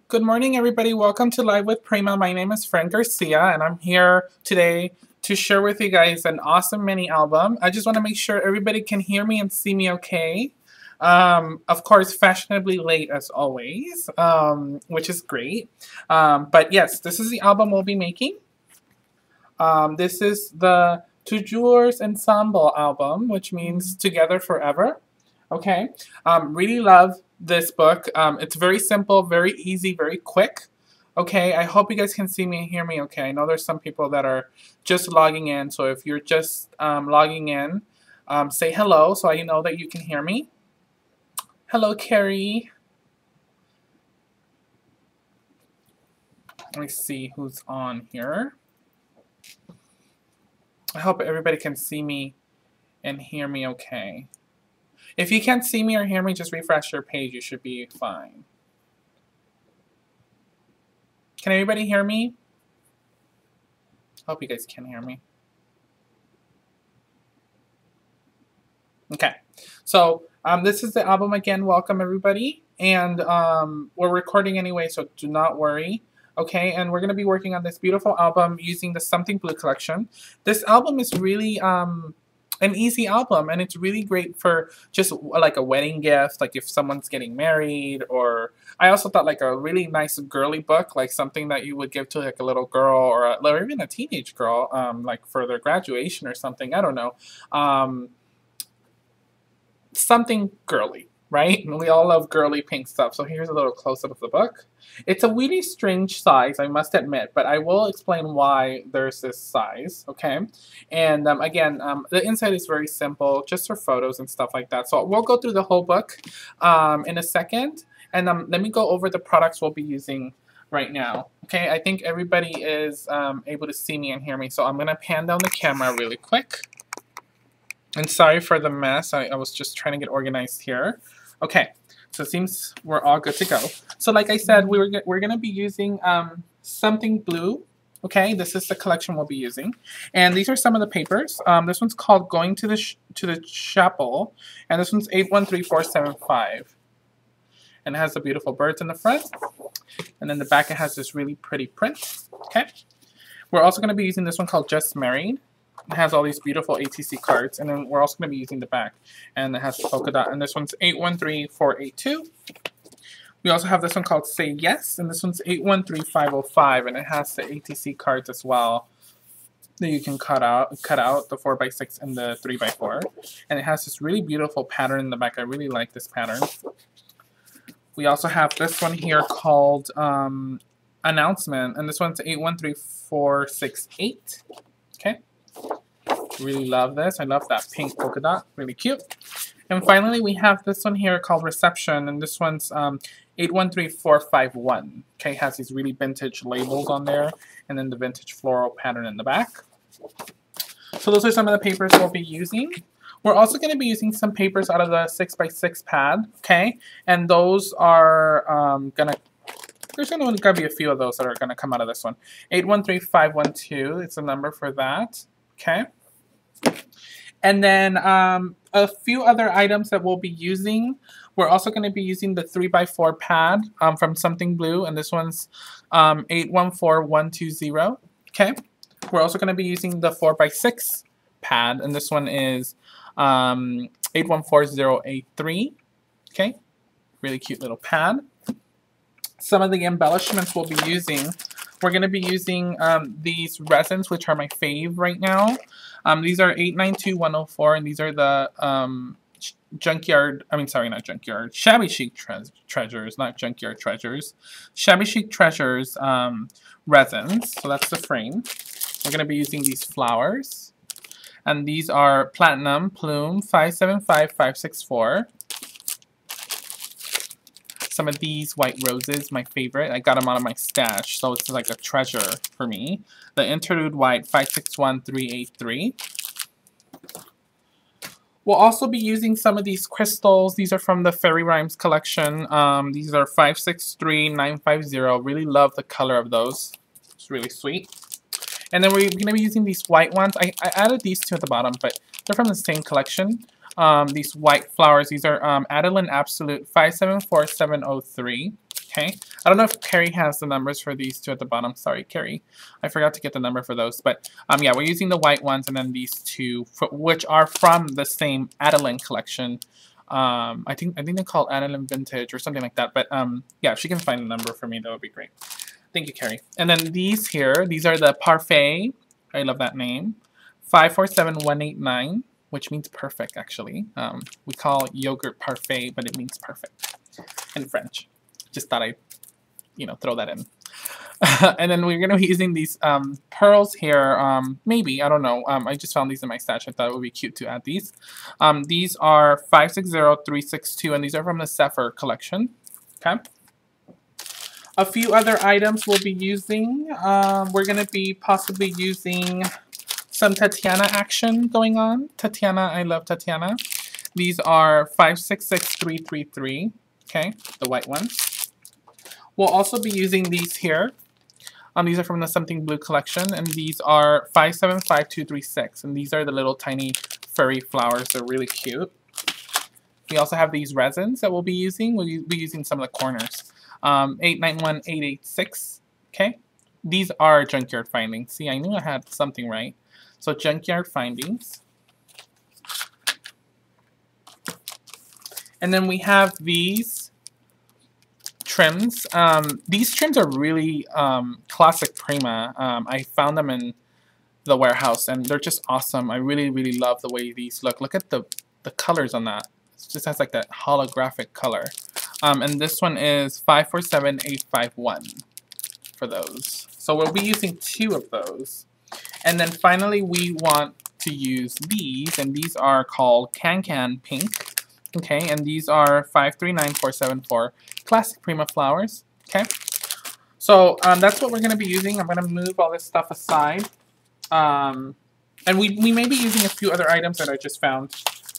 Good morning, everybody. Welcome to Live with Prima. My name is Frank Garcia, and I'm here today to share with you guys an awesome mini album. I just want to make sure everybody can hear me and see me okay. Of course, fashionably late as always, which is great. But yes, this is the album we'll be making. This is the Toujours Ensemble album, which means together forever. Okay. Really love this book. It's very simple, very easy, very quick. Okay. I hope you guys can see me and hear me okay. I know there's some people that are just logging in. So if you're just logging in, say hello so I know that you can hear me. Hello, Carrie. Let me see who's on here. I hope everybody can see me and hear me okay. If you can't see me or hear me, just refresh your page. You should be fine. Can everybody hear me? Hope you guys can hear me. Okay. So this is the album again. Welcome, everybody. And we're recording anyway, so do not worry. Okay, and we're going to be working on this beautiful album using the Something Blue collection. This album is really an easy album, and it's really great for just like a wedding gift, like if someone's getting married, or I also thought like a really nice girly book, like something that you would give to like a little girl or even a teenage girl, like for their graduation or something. I don't know. Something girly, right? We all love girly pink stuff. So here's a little close-up of the book. It's a really strange size, I must admit, but I will explain why there's this size, okay? And again, the inside is very simple, just for photos and stuff like that. So we'll go through the whole book in a second. And let me go over the products we'll be using right now. Okay, I think everybody is able to see me and hear me. So I'm going to pan down the camera really quick. And sorry for the mess. I was just trying to get organized here. Okay, so it seems we're all good to go. So like I said, we're going to be using Something Blue. Okay, this is the collection we'll be using. And these are some of the papers. This one's called Going to the Chapel. And this one's 813475. And it has the beautiful birds in the front. And then the back, it has this really pretty print. Okay. We're also going to be using this one called Just Married. It has all these beautiful ATC cards, and then we're also going to be using the back, and it has the polka dot, and this one's 813482. We also have this one called Say Yes, and this one's 813505, and it has the ATC cards as well that you can cut out the 4x6 and the 3x4, and it has this really beautiful pattern in the back. I really like this pattern. We also have this one here called Announcement, and this one's 813468. Okay. Really love this. I love that pink polka dot. Really cute. And finally, we have this one here called Reception, and this one's 813451. Okay, it has these really vintage labels on there, and then the vintage floral pattern in the back. So those are some of the papers we'll be using. We're also going to be using some papers out of the 6x6 pad, okay? And those are there's going to be a few of those that are going to come out of this one. 813512, it's a number for that, okay? And then a few other items that we'll be using. We're also going to be using the 3x4 pad from Something Blue, and this one's 814120. Okay. We're also going to be using the 4x6 pad, and this one is 814083. Okay. Really cute little pad. Some of the embellishments we'll be using. We're going to be using these resins, which are my fave right now. These are 892104, and these are the Shabby Chic Treasures, not Junkyard Treasures. Shabby Chic Treasures resins. So that's the frame. We're going to be using these flowers. And these are Platinum Plume 575564. Some of these white roses, my favorite. I got them out of my stash, so it's like a treasure for me. The Interlude White 561383. We'll also be using some of these crystals. These are from the Fairy Rhymes collection. These are 563950. Really love the color of those. It's really sweet. And then we're going to be using these white ones. I added these two at the bottom, but they're from the same collection. These white flowers, these are Adeline Absolute 574703. Okay, I don't know if Carrie has the numbers for these two at the bottom. Sorry, Carrie, I forgot to get the number for those. But yeah, we're using the white ones and then these two, which are from the same Adeline collection. I think they're called Adeline Vintage or something like that. But yeah, if she can find the number for me, that would be great. Thank you, Carrie. And then these here, these are the Parfait. I love that name. 547189, which means perfect actually. We call yogurt parfait, but it means perfect in French. Just thought I'd, throw that in. And then we're gonna be using these pearls here. Maybe, I don't know. I just found these in my stash. I thought it would be cute to add these. These are 560362, and these are from the Sephir collection. Okay. A few other items we'll be using. We're gonna be possibly using some Tatiana action going on. Tatiana, I love Tatiana. These are 566333. Okay, the white ones. We'll also be using these here. These are from the Something Blue collection, and these are 575236, and these are the little tiny furry flowers. They're really cute. We also have these resins that we'll be using. We'll be using some of the corners. 891886. Okay, these are Junkyard Findings. See, I knew I had something right. So Junkyard Findings. And then we have these trims. These trims are really classic Prima. I found them in the warehouse and they're just awesome. I really, really love the way these look. Look at the colors on that. It just has like that holographic color. And this one is 547851 for those. So we'll be using 2 of those. And then finally we want to use these, and these are called Can Pink. Okay, and these are 539474 classic Prima flowers. Okay, so that's what we're going to be using. I'm going to move all this stuff aside. And we may be using a few other items that I just found.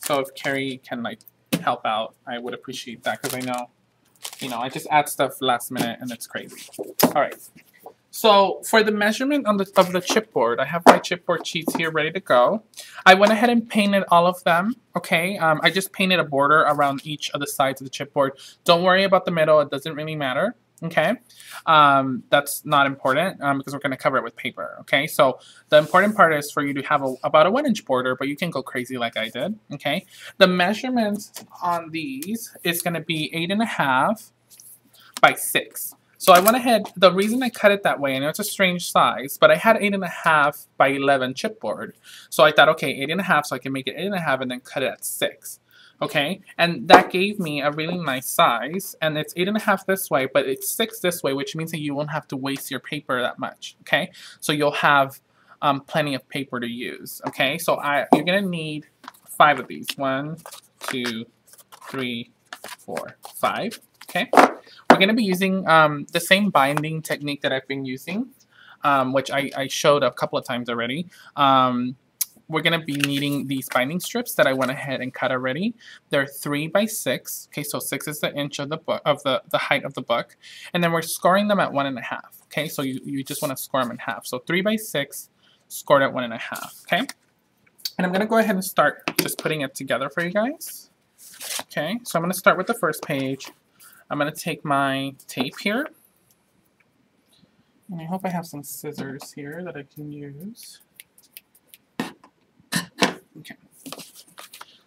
So if Carrie can like help out, I would appreciate that, because I know, I just add stuff last minute and it's crazy. All right. So for the measurement of the chipboard, I have my chipboard sheets here ready to go. I went ahead and painted all of them, okay? I just painted a border around each of the sides of the chipboard. Don't worry about the middle, it doesn't really matter, okay? That's not important because we're gonna cover it with paper, okay? So the important part is for you to have about a 1-inch border, but you can go crazy like I did, okay? The measurements on these is gonna be 8.5 by 6. So I went ahead, the reason I cut it that way, I know it's a strange size, but I had 8.5 by 11 chipboard. So I thought, okay, 8.5, so I can make it 8.5 and then cut it at 6. Okay, and that gave me a really nice size, and it's 8.5 this way, but it's 6 this way, which means that you won't have to waste your paper that much, okay? So you'll have plenty of paper to use, okay? So you're gonna need 5 of these. 1, 2, 3, 4, 5, okay? We're going to be using the same binding technique that I've been using, which I showed a couple of times already. We're going to be needing these binding strips that I went ahead and cut already. They're 3 by 6. Okay, so 6 is the inch of the book, of the height of the book, and then we're scoring them at 1.5. Okay, so you just want to score them in half. So 3 by 6 scored at 1.5. Okay, and I'm going to go ahead and start just putting it together for you guys. Okay, so I'm going to start with the first page. I'm going to take my tape here, and I hope I have some scissors here that I can use. Okay,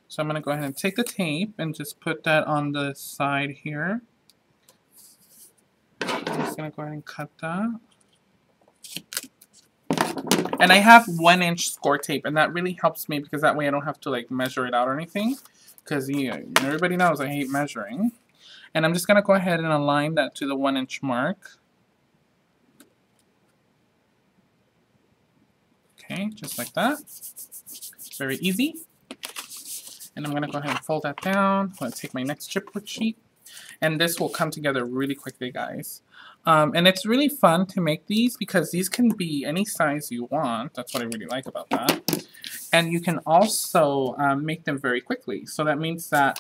so I'm going to go ahead and take the tape and just put that on the side here. I'm just going to go ahead and cut that. And I have 1-inch score tape, and that really helps me because that way I don't have to like measure it out or anything, because everybody knows I hate measuring. And I'm just going to go ahead and align that to the 1-inch mark. Okay, just like that. Very easy. And I'm going to go ahead and fold that down. I'm going to take my next chipboard sheet. And this will come together really quickly, guys. And it's really fun to make these because these can be any size you want. That's what I really like about that. And you can also make them very quickly. So that means that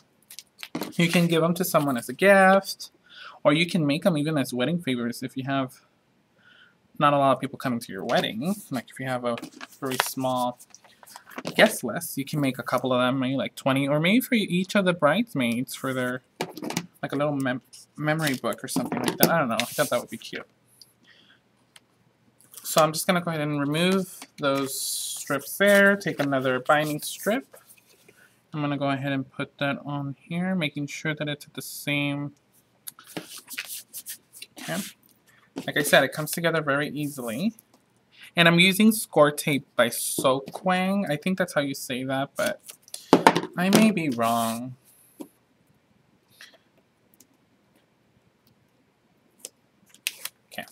you can give them to someone as a gift, or you can make them even as wedding favors if you have not a lot of people coming to your wedding. Like if you have a very small guest list, you can make a couple of them, maybe like 20, or maybe for each of the bridesmaids for their like a little memory book or something like that. I don't know. I thought that would be cute. So I'm just going to go ahead and remove those strips there. Take another binding strip. I'm going to go ahead and put that on here, making sure that it's at the same. Okay. Like I said, it comes together very easily. And I'm using score tape by Soakwang. I think that's how you say that, but I may be wrong. Okay.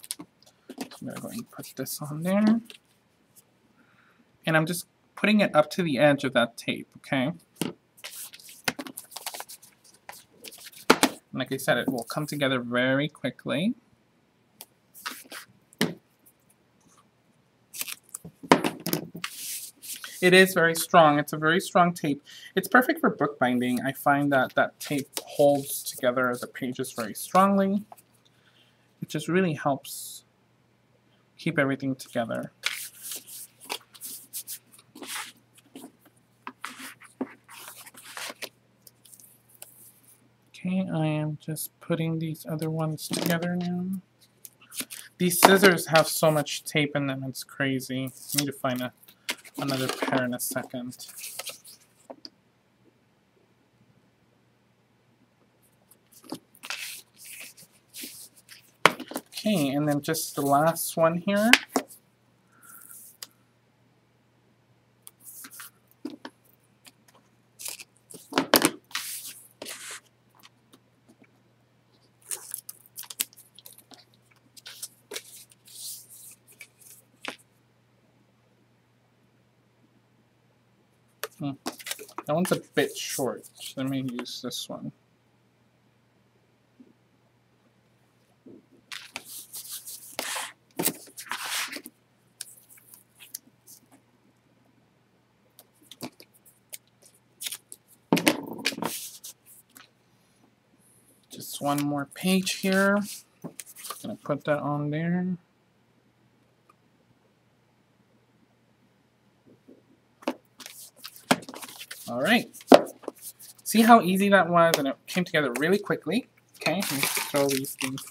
I'm going to go and put this on there. And I'm just putting it up to the edge of that tape, okay? And like I said, it will come together very quickly. It is very strong. It's a very strong tape. It's perfect for bookbinding. I find that that tape holds together the pages very strongly. It just really helps keep everything together. Okay, I am just putting these other ones together now. These scissors have so much tape in them, it's crazy. I need to find another pair in a second. Okay, and then just the last one here. That one's a bit short. Let me use this one. Just one more page here. Gonna put that on there. All right. See how easy that was, and it came together really quickly. Okay, let me throw these things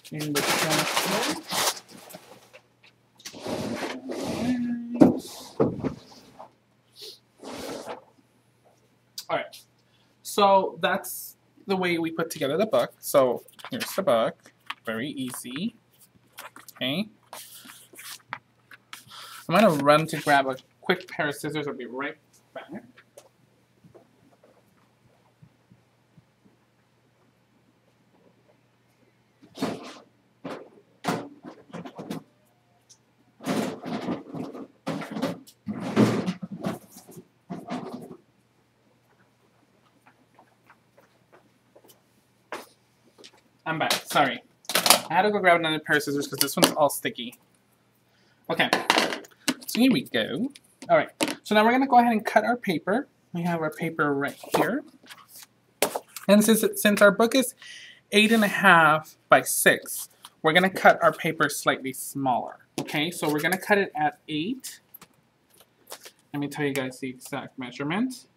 in the trash. All right. So that's the way we put together the book. So here's the book. Very easy. Okay. I'm gonna run to grab a quick pair of scissors. I'll be right back. I'm back. Sorry. I had to go grab another pair of scissors because this one's all sticky. Okay. So here we go. All right. So now we're going to go ahead and cut our paper. We have our paper right here. And since our book is 8.5 by 6, we're going to cut our paper slightly smaller. Okay. So we're going to cut it at 8. Let me tell you guys the exact measurement.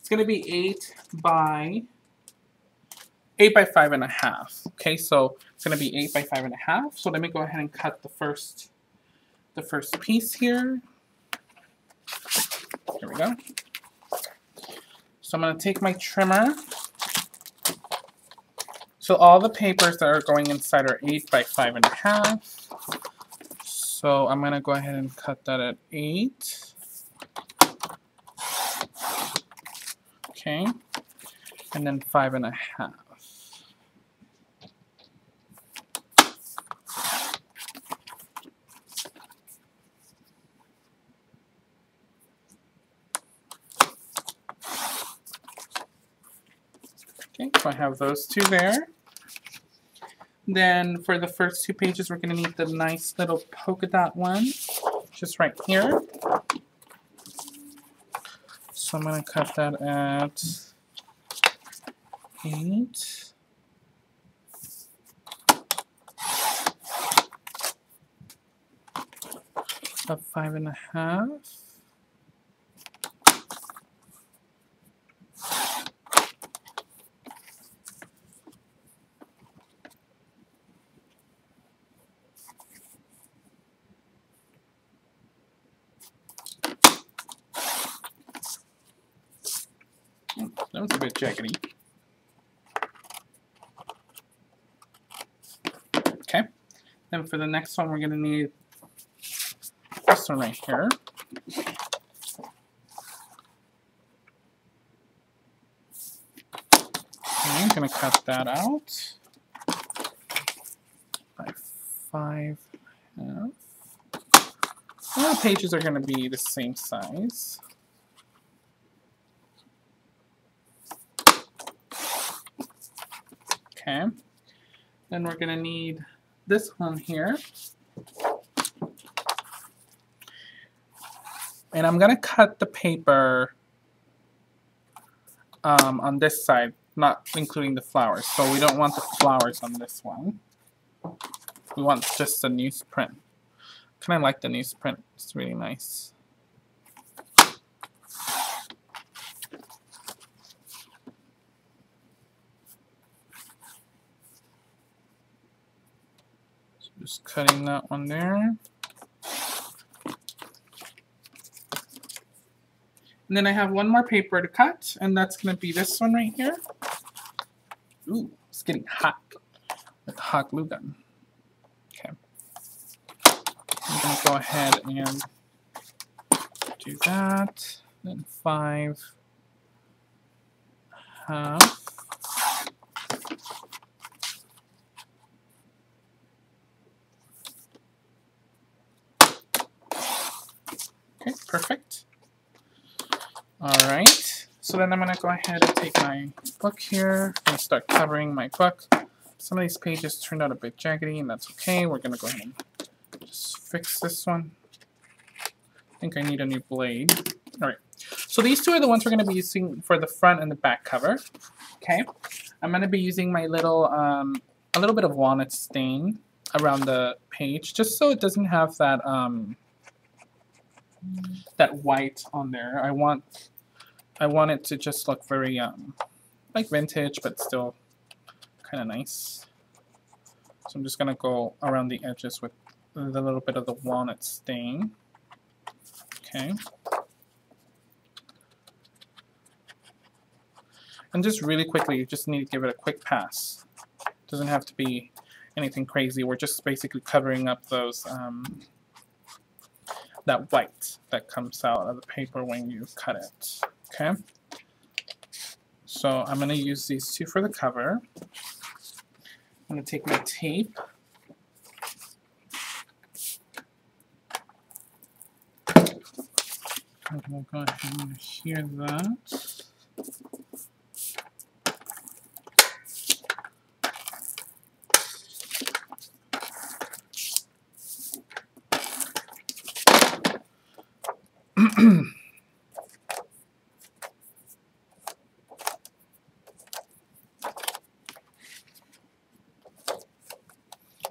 It's going to be 8 by 5.5. Okay, so it's going to be 8 by 5.5. So let me go ahead and cut the first piece here. Here we go. So I'm going to take my trimmer. So all the papers that are going inside are 8 by 5.5. So I'm going to go ahead and cut that at 8. Okay, and then 5.5. Okay, so I have those two there. Then for the first 2 pages, we're going to need the nice little polka dot one, just right here. So I'm going to cut that at 8. At 5.5. That was a bit jaggedy. Okay. Then for the next one, we're going to need this one right here. Okay, I'm going to cut that out by 5 half. All the pages are going to be the same size. Okay. Then we're going to need this one here. And I'm going to cut the paper on this side, not including the flowers. So we don't want the flowers on this one. We want just the newsprint. Kind of like the newsprint. It's really nice. So just cutting that one there. And then I have one more paper to cut, and that's going to be this one right here. Ooh, it's getting hot with the hot glue gun. Okay. I'm going to go ahead and do that. Then 5 half. Okay, perfect. Alright, so then I'm going to go ahead and take my book here and start covering my book. Some of these pages turned out a bit jaggedy, and that's okay. We're going to go ahead and just fix this one. I think I need a new blade. Alright, so these two are the ones we're going to be using for the front and the back cover. Okay, I'm going to be using my little, a little bit of walnut stain around the page, just so it doesn't have that, that white on there. I want it to just look very like vintage, but still kind of nice. So I'm just gonna go around the edges with a little bit of the walnut stain. Okay. And just really quickly, you just need to give it a quick pass. Doesn't have to be anything crazy. We're just basically covering up those that white that comes out of the paper when you cut it. Okay, so I'm going to use these two for the cover. I'm going to take my tape. I'm going to go ahead and adhere that.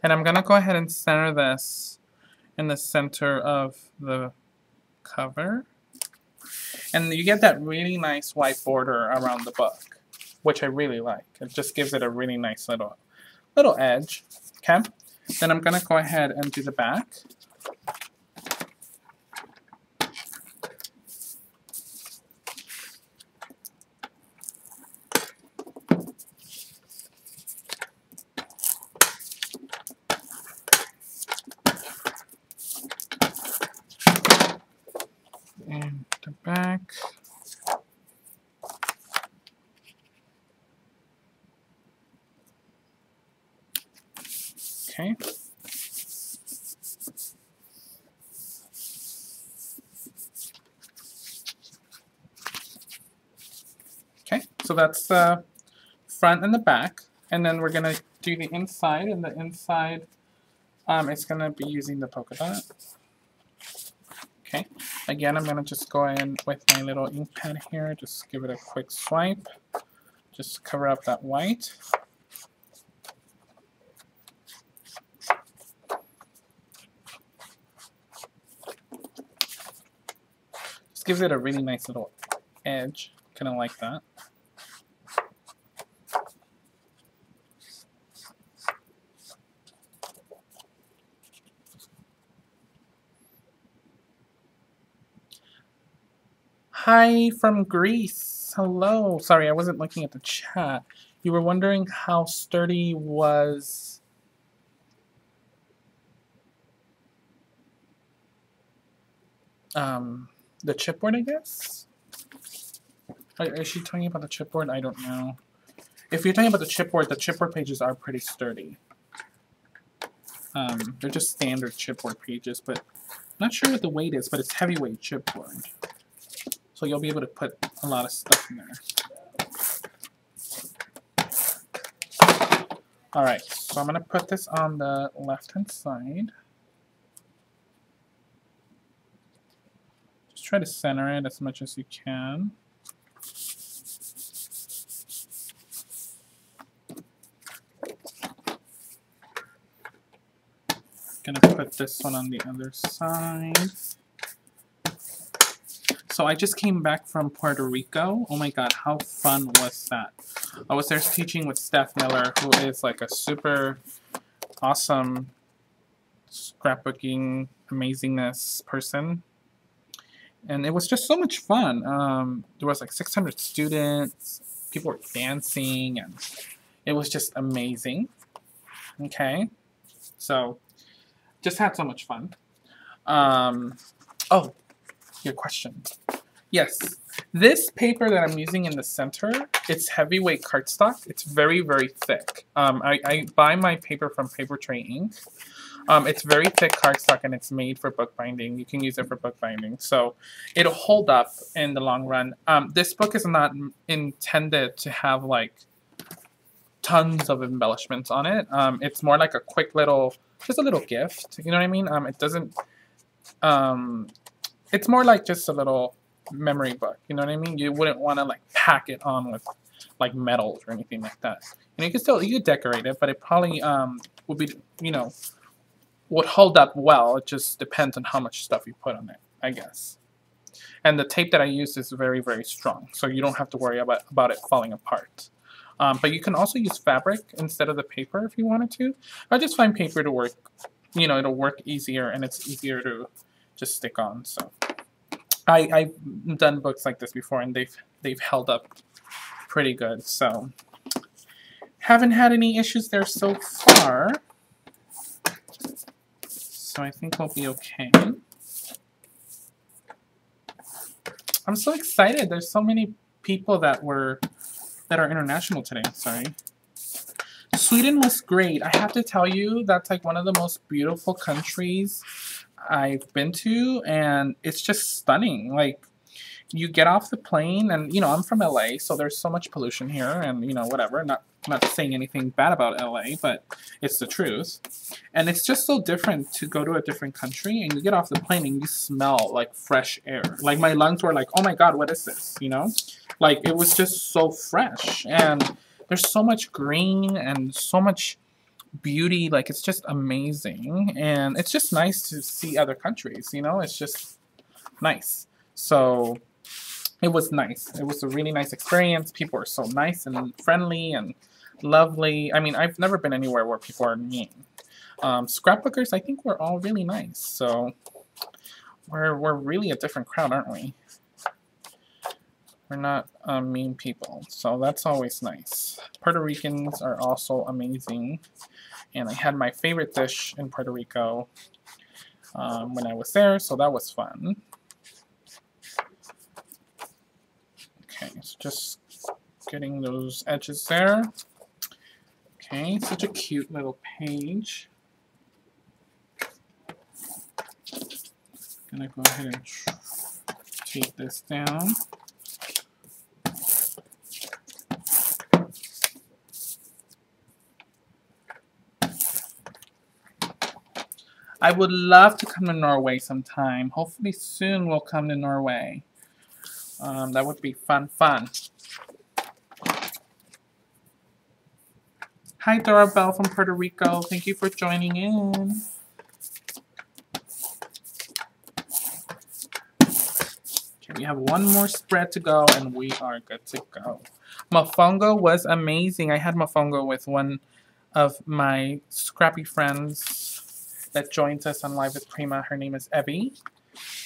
And I'm going to go ahead and center this in the center of the cover. And you get that really nice white border around the book, which I really like. It just gives it a really nice little edge. Okay? Then I'm going to go ahead and do the back. And the back. Okay. Okay, so that's the front and the back. And then we're going to do the inside, and the inside it's going to be using the polka dot. Okay, again, I'm going to just go in with my little ink pad here, just give it a quick swipe, just cover up that white. Just gives it a really nice little edge, kind of like that. Hi from Greece. hello. Sorry, I wasn't looking at the chat. You were wondering how sturdy was the chipboard, I guess? Is she talking about the chipboard? I don't know. If you're talking about the chipboard pages are pretty sturdy. They're just standard chipboard pages, but I'm not sure what the weight is, but it's heavyweight chipboard. So you'll be able to put a lot of stuff in there. Alright, so I'm going to put this on the left-hand side. Just try to center it as much as you can. Gonna put this one on the other side. So I just came back from Puerto Rico. Oh my god, how fun was that? I was there teaching with Steph Miller, who is like a super awesome scrapbooking amazingness person. And it was just so much fun. There was like 600 students, people were dancing, and it was just amazing. Okay, so just had so much fun. Oh, your question. Yes, this paper that I'm using in the center, it's heavyweight cardstock. It's very, very thick. I buy my paper from Paper Tray Ink. It's very thick cardstock and it's made for bookbinding. You can use it for bookbinding. So it'll hold up in the long run. This book is not intended to have like tons of embellishments on it. It's more like a quick little, just a little gift. You know what I mean? It doesn't, it's more like just a little memory book. You know what I mean? You wouldn't want to like pack it on with like metals or anything like that. And you can still, you could decorate it, but it probably would be, you know, would hold up well. It just depends on how much stuff you put on it, I guess. And the tape that I use is very, very strong, so you don't have to worry about it falling apart. But you can also use fabric instead of the paper if you wanted to. I just find paper to work, you know, it'll work easier and it's easier to just stick on. So I've done books like this before and they've held up pretty good. So haven't had any issues there so far. So I think we'll be okay. I'm so excited. There's so many people that are international today. Sorry. Sweden was great. I have to tell you, that's like one of the most beautiful countries I've been to, and it's just stunning. Like, you get off the plane, and you know, I'm from LA, so there's so much pollution here, and you know, whatever. Not saying anything bad about LA, but it's the truth. And it's just so different to go to a different country, and you get off the plane and you smell like fresh air. Like, my lungs were like, oh my god, what is this? You know, like, it was just so fresh, and there's so much green and so much beauty. Like, it's just amazing, and it's just nice to see other countries. You know, it's just nice. So it was nice. It was a really nice experience. People were so nice and friendly and lovely. I mean, I've never been anywhere where people are mean. Scrapbookers, I think we're all really nice. So we're really a different crowd, aren't we? We're not mean people. So that's always nice. Puerto Ricans are also amazing. And I had my favorite dish in Puerto Rico when I was there, so that was fun. Okay, so just getting those edges there. Okay, such a cute little page. Gonna go ahead and take this down. I would love to come to Norway sometime. Hopefully soon we'll come to Norway. That would be fun. Hi, Dora Bell from Puerto Rico. Thank you for joining in. Okay, we have one more spread to go, and we are good to go. Mofongo was amazing. I had Mofongo with one of my scrappy friends that joins us on Live with Prima. Her name is Evie.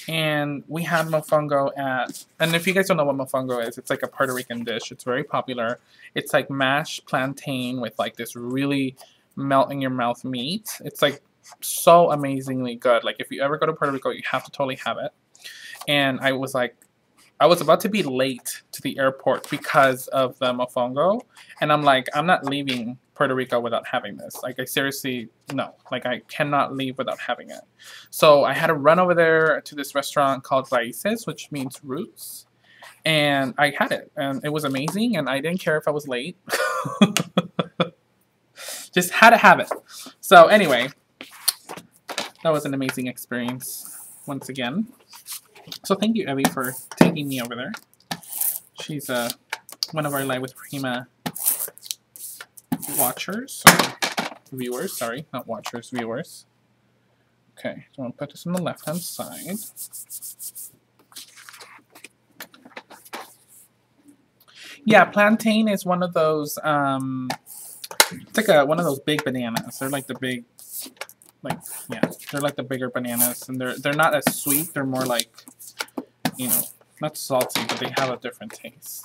And we had mofongo at, and if you guys don't know what mofongo is, it's like a Puerto Rican dish. It's very popular. It's like mashed plantain with like this really melt in your mouth meat. It's like so amazingly good. Like if you ever go to Puerto Rico, you have to totally have it. And I was like, I was about to be late to the airport because of the mofongo. And I'm like, I'm not leaving Puerto Rico without having this. Like, I seriously, no. Like, I cannot leave without having it. So I had to run over there to this restaurant called Raíces, which means roots. And I had it. And it was amazing. And I didn't care if I was late. Just had to have it. So anyway, that was an amazing experience once again. So thank you, Evie, for taking me over there. She's one of our Live with Prima watchers, viewers, sorry, not watchers, viewers. Okay, so I'm going to put this on the left-hand side. Yeah, plantain is one of those, it's like one of those big bananas. They're like the big, like, yeah, they're like the bigger bananas, and they're not as sweet. They're more like, you know, not salty, but they have a different taste.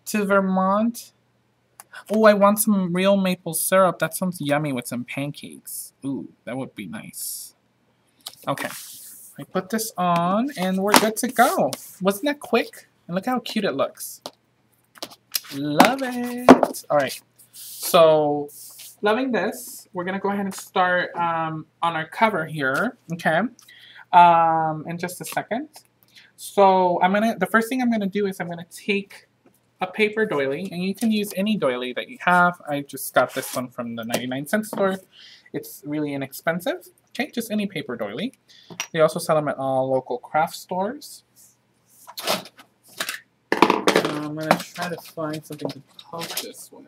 To Vermont. Oh, I want some real maple syrup. That sounds yummy with some pancakes. Ooh, that would be nice. Okay, I put this on, and we're good to go. Wasn't that quick? And look how cute it looks. Love it. All right. So, loving this, we're going to go ahead and start on our cover here, okay, in just a second. So, the first thing I'm going to do is I'm going to take a paper doily, and you can use any doily that you have. I just got this one from the 99-cent store. It's really inexpensive, okay, just any paper doily. They also sell them at all local craft stores. I'm going to try to find something to poke this with.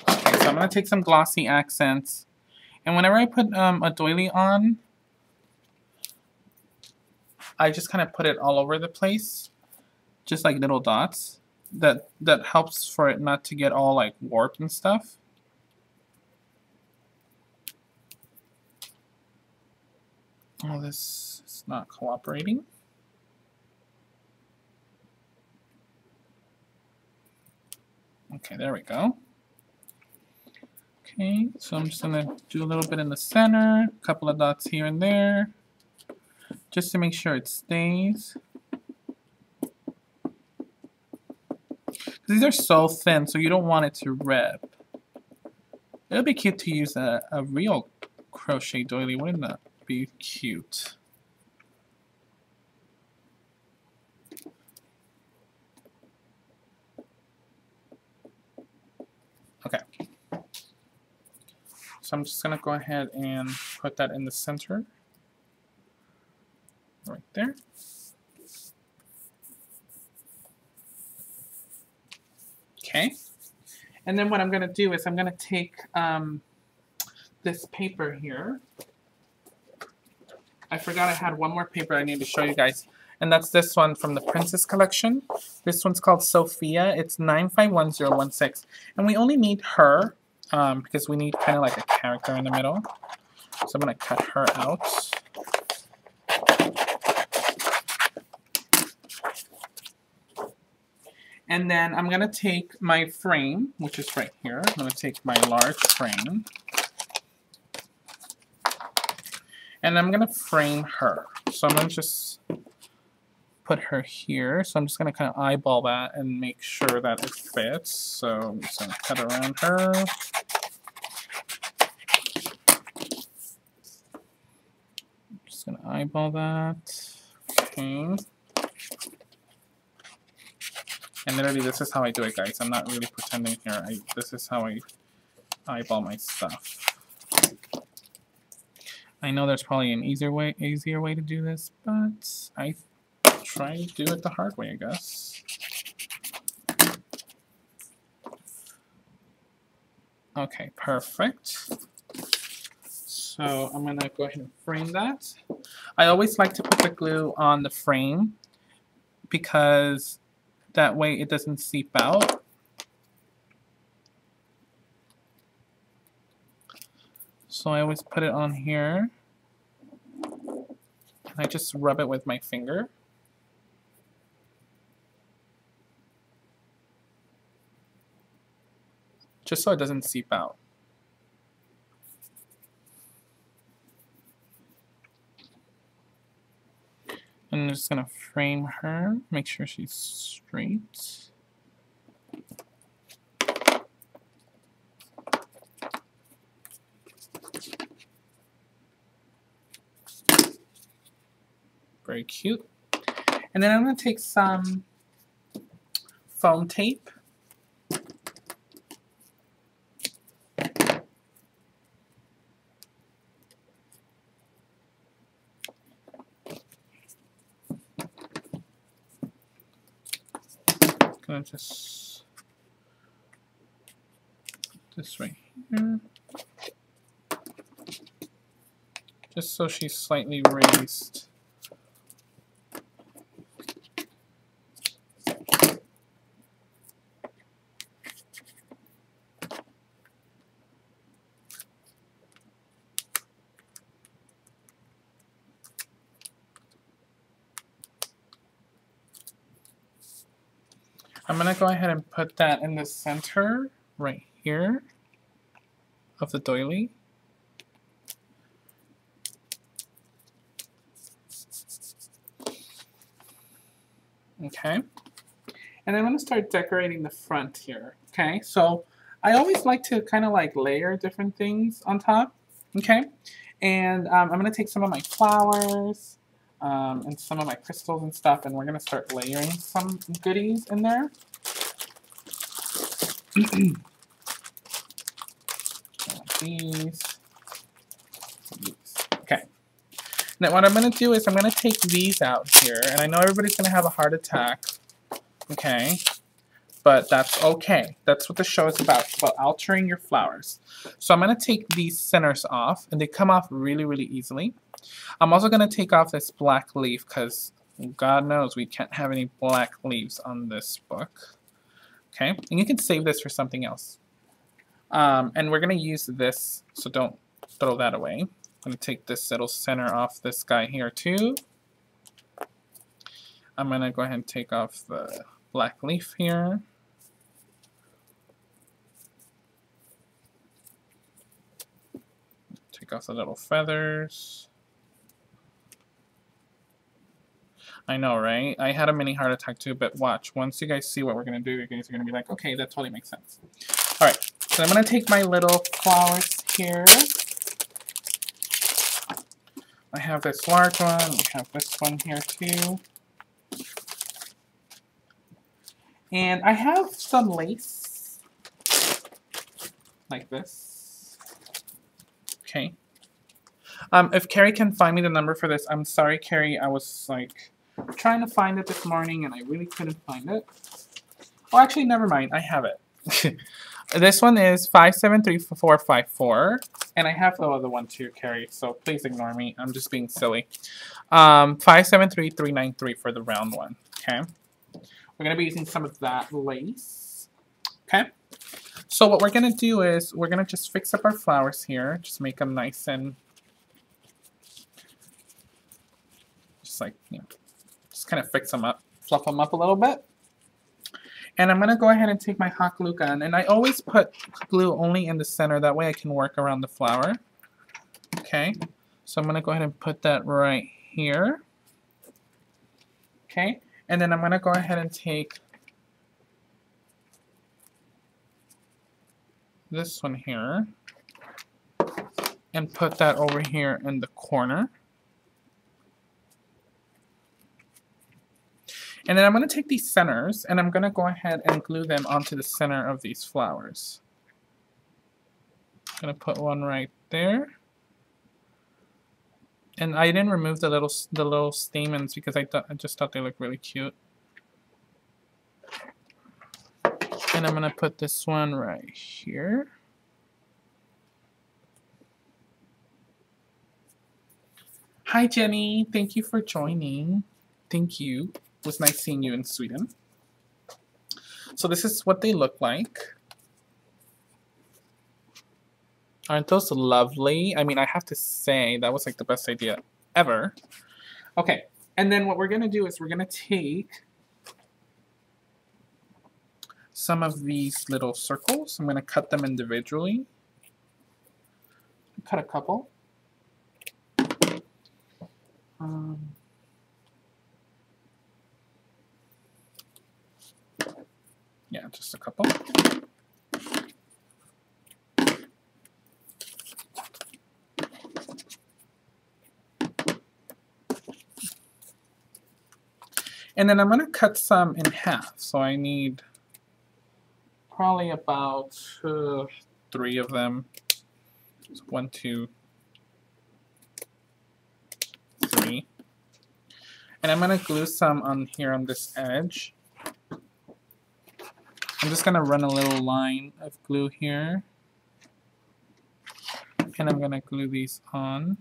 Okay, so I'm going to take some glossy accents. And whenever I put a doily on, I just kind of put it all over the place. Just like little dots. That helps for it not to get all like warped and stuff. Oh, this is not cooperating. Okay, there we go. Okay, so I'm just going to do a little bit in the center, a couple of dots here and there, just to make sure it stays. These are so thin, so you don't want it to rip. It would be cute to use a real crochet doily, wouldn't that be cute? Okay. So I'm just going to go ahead and put that in the center. Right there. Okay. And then what I'm going to do is I'm going to take this paper here. I forgot I had one more paper I need to show you guys. And that's this one from the Princess Collection. This one's called Sophia. It's 951016. And we only need her because we need kind of like a character in the middle. So I'm going to cut her out. And then I'm going to take my frame, which is right here. I'm going to take my large frame. And I'm going to frame her. So I'm going to just put her here. So I'm just going to kind of eyeball that and make sure that it fits. So I'm just going to cut around her. Just going to eyeball that. Okay. And literally, this is how I do it, guys. I'm not really pretending here. This is how I eyeball my stuff. I know there's probably an easier way to do this, but I try to do it the hard way, I guess. Okay, perfect. So I'm gonna go ahead and frame that. I always like to put the glue on the frame because that way it doesn't seep out. So I always put it on here. And I just rub it with my finger. Just so it doesn't seep out. And I'm just gonna frame her, make sure she's straight. Very cute. And then I'm gonna take some foam tape. Gonna just put this right here, just so she's slightly raised. I'm gonna go ahead and put that in the center right here of the doily. Okay. And I'm gonna start decorating the front here. Okay, so I always like to kind of like layer different things on top. Okay, and I'm gonna take some of my flowers and some of my crystals and stuff, and we're gonna start layering some goodies in there. These. Okay. Now what I'm gonna do is I'm gonna take these out here, and I know everybody's gonna have a heart attack. Okay, but that's okay. That's what the show is about. It's about altering your flowers. So I'm going to take these centers off, and they come off really, really easily. I'm also going to take off this black leaf because God knows we can't have any black leaves on this book. Okay, and you can save this for something else. And we're going to use this, so don't throw that away. I'm going to take this little center off this guy here too. I'm going to go ahead and take off the black leaf here. Take off the little feathers. I know, right? I had a mini heart attack too, but watch. Once you guys see what we're going to do, you guys are going to be like, okay, that totally makes sense. All right, so I'm going to take my little flowers here. I have this large one. I have this one here too. And I have some lace, like this. Okay. If Carrie can find me the number for this, I'm sorry, Carrie. I was like trying to find it this morning, and I really couldn't find it. Oh, actually, never mind. I have it. This one is 573454, and I have the other one too, Carrie. So please ignore me. I'm just being silly. 573393 for the round one. Okay. We're going to be using some of that lace. Okay. So what we're going to do is we're going to just fix up our flowers here. Just make them nice and just like, you know, just kind of fix them up, fluff them up a little bit. And I'm going to go ahead and take my hot glue gun. And I always put glue only in the center. That way I can work around the flower. Okay. So I'm going to go ahead and put that right here. Okay. And then I'm going to go ahead and take this one here and put that over here in the corner. And then I'm going to take these centers and I'm going to go ahead and glue them onto the center of these flowers. I'm going to put one right there. And I didn't remove the little stamens because I just thought they looked really cute. And I'm going to put this one right here. Hi, Jenny. Thank you for joining. Thank you. It was nice seeing you in Sweden. So this is what they look like. Aren't those lovely? I mean, I have to say, that was like the best idea ever. Okay, and then what we're gonna do is we're gonna take some of these little circles. I'm gonna cut them individually. Cut a couple. Yeah, just a couple. And then I'm going to cut some in half. So I need probably about 3 of them. So 1, 2, 3. And I'm going to glue some on here on this edge. I'm just going to run a little line of glue here. And I'm going to glue these on.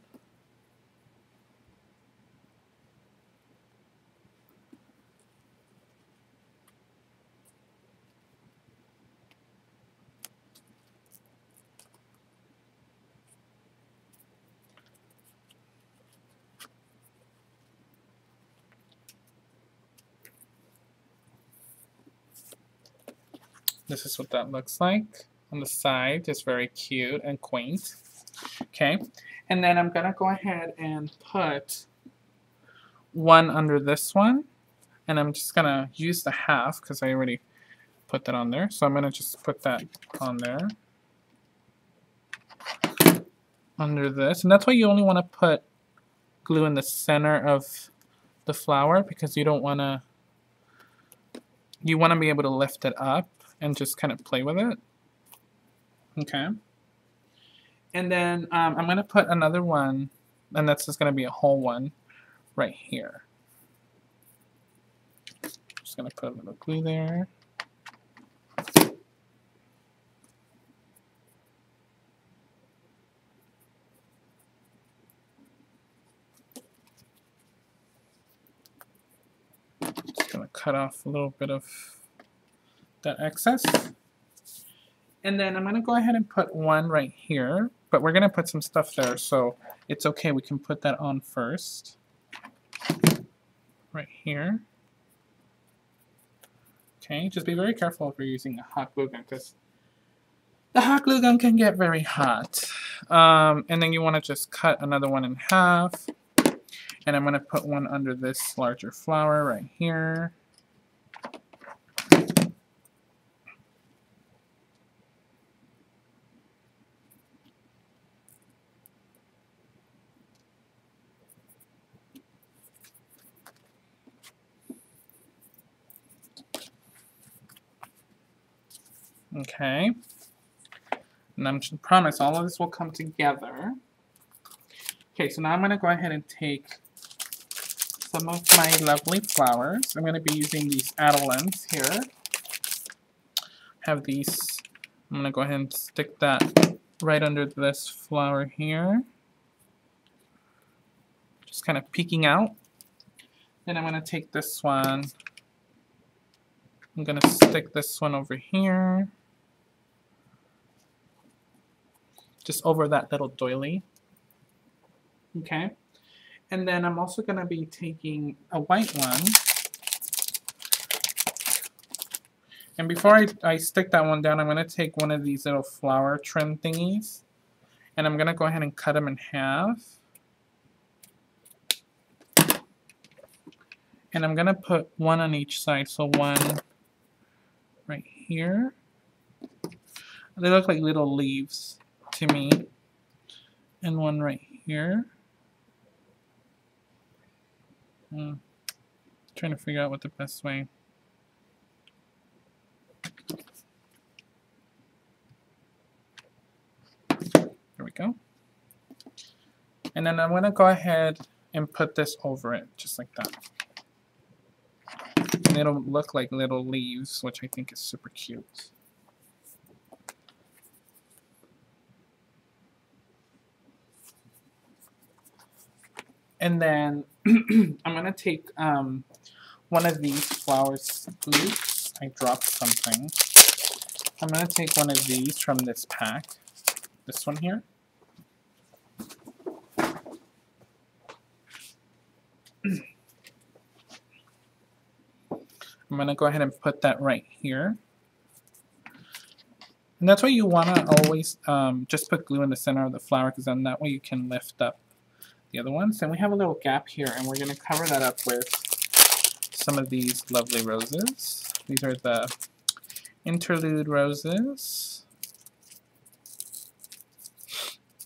This is what that looks like on the side. It's very cute and quaint. Okay, and then I'm gonna go ahead and put one under this one, and I'm just gonna use the half because I already put that on there. So I'm gonna just put that on there under this, and that's why you only want to put glue in the center of the flower, because you don't want to. You want to be able to lift it up and just kind of play with it. Okay. And then I'm going to put another one, and that's just going to be a whole one right here. Just going to put a little glue there. Just going to cut off a little bit of that excess. And then I'm going to go ahead and put one right here, but we're going to put some stuff there, so it's okay. We can put that on first. Right here. Okay, just be very careful if you're using a hot glue gun, because the hot glue gun can get very hot. And then you want to just cut another one in half. And I'm going to put one under this larger flower right here. Okay, and I promise all of this will come together. Okay, so now I'm going to go ahead and take some of my lovely flowers. I'm going to be using these adelons here. Have these, I'm going to go ahead and stick that right under this flower here. Just kind of peeking out. Then I'm going to take this one. I'm going to stick this one over here. Just over that little doily. Okay. And then I'm also going to be taking a white one. And before I stick that one down, I'm going to take one of these little flower trim thingies. And I'm going to go ahead and cut them in half. And I'm going to put one on each side. So one right here. They look like little leaves to me. And one right here. Trying to figure out what the best way. There we go. And then I'm going to go ahead and put this over it, just like that. And it'll look like little leaves, which I think is super cute. And then I'm going to take one of these flowers. Oops, I dropped something. I'm going to take one of these from this pack. This one here. I'm going to go ahead and put that right here. And that's why you want to always just put glue in the center of the flower, because then that way you can lift up the other ones. And we have a little gap here, and we're going to cover that up with some of these lovely roses. These are the interlude roses.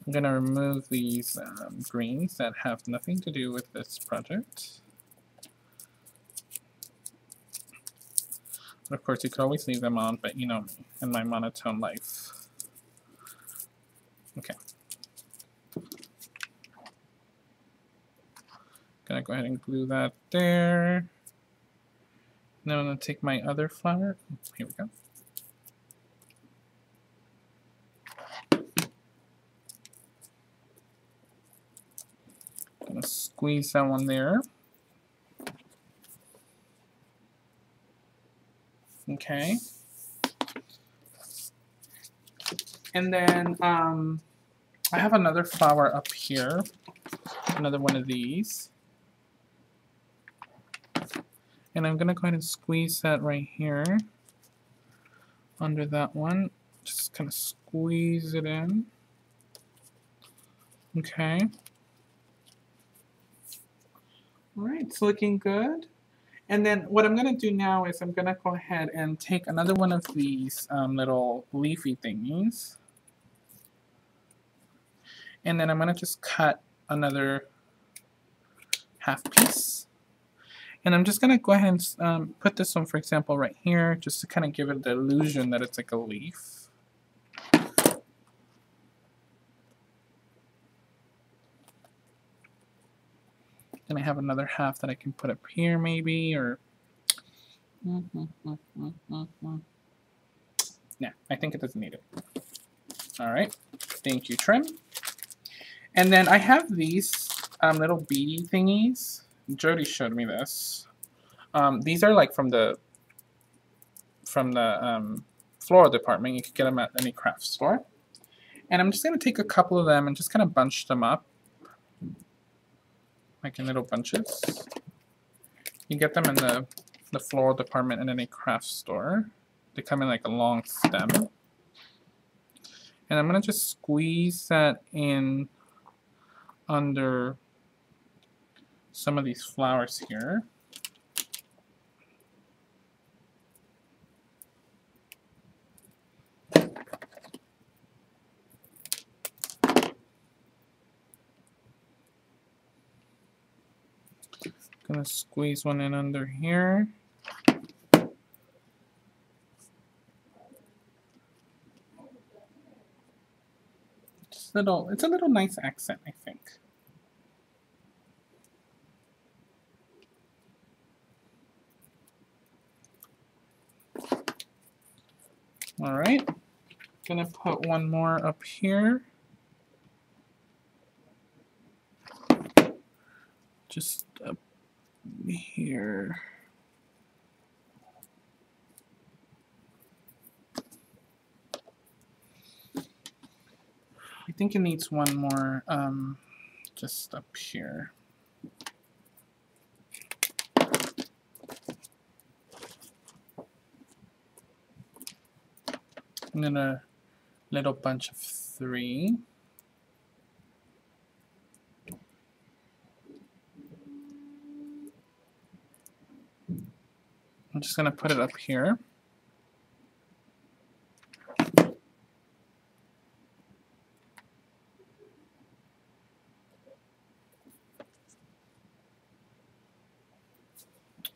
I'm going to remove these greens that have nothing to do with this project. But of course, you could always leave them on, but you know me and my monotone life. Okay. Gonna go ahead and glue that there. Now I'm gonna take my other flower. Here we go. Gonna squeeze that one there. Okay. And then I have another flower up here, another one of these. And I'm going to go ahead and squeeze that right here under that one. Just kind of squeeze it in. Okay. All right, it's looking good. And then what I'm going to do now is I'm going to go ahead and take another one of these little leafy thingies. And then I'm going to just cut another half piece. And I'm just going to go ahead and put this one, for example, right here, just to kind of give it the illusion that it's like a leaf. Then I have another half that I can put up here maybe, or... Yeah, I think it doesn't need it. All right, thank you, Trim. And then I have these little beady thingies. Jody showed me this. These are like from the floral department. You could get them at any craft store. And I'm just going to take a couple of them and just kind of bunch them up, like in little bunches. You get them in the floral department in any craft store. They come in like a long stem. And I'm going to just squeeze that in under some of these flowers here. Gonna squeeze one in under here. Just it's a little nice accent, I think. All right, gonna put one more up here. Just up here. I think it needs one more just up here. And then a little bunch of 3. I'm just going to put it up here.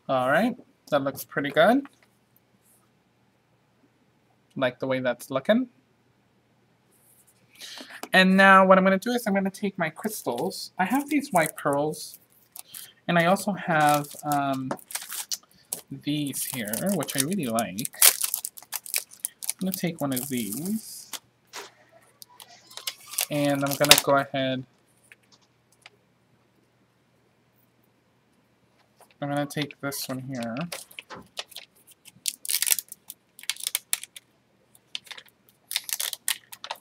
All right, that looks pretty good. Like the way that's looking. And now what I'm going to do is I'm going to take my crystals. I have these white pearls, and I also have these here, which I really like. I'm going to take one of these, and I'm going to go ahead I'm going to take this one here.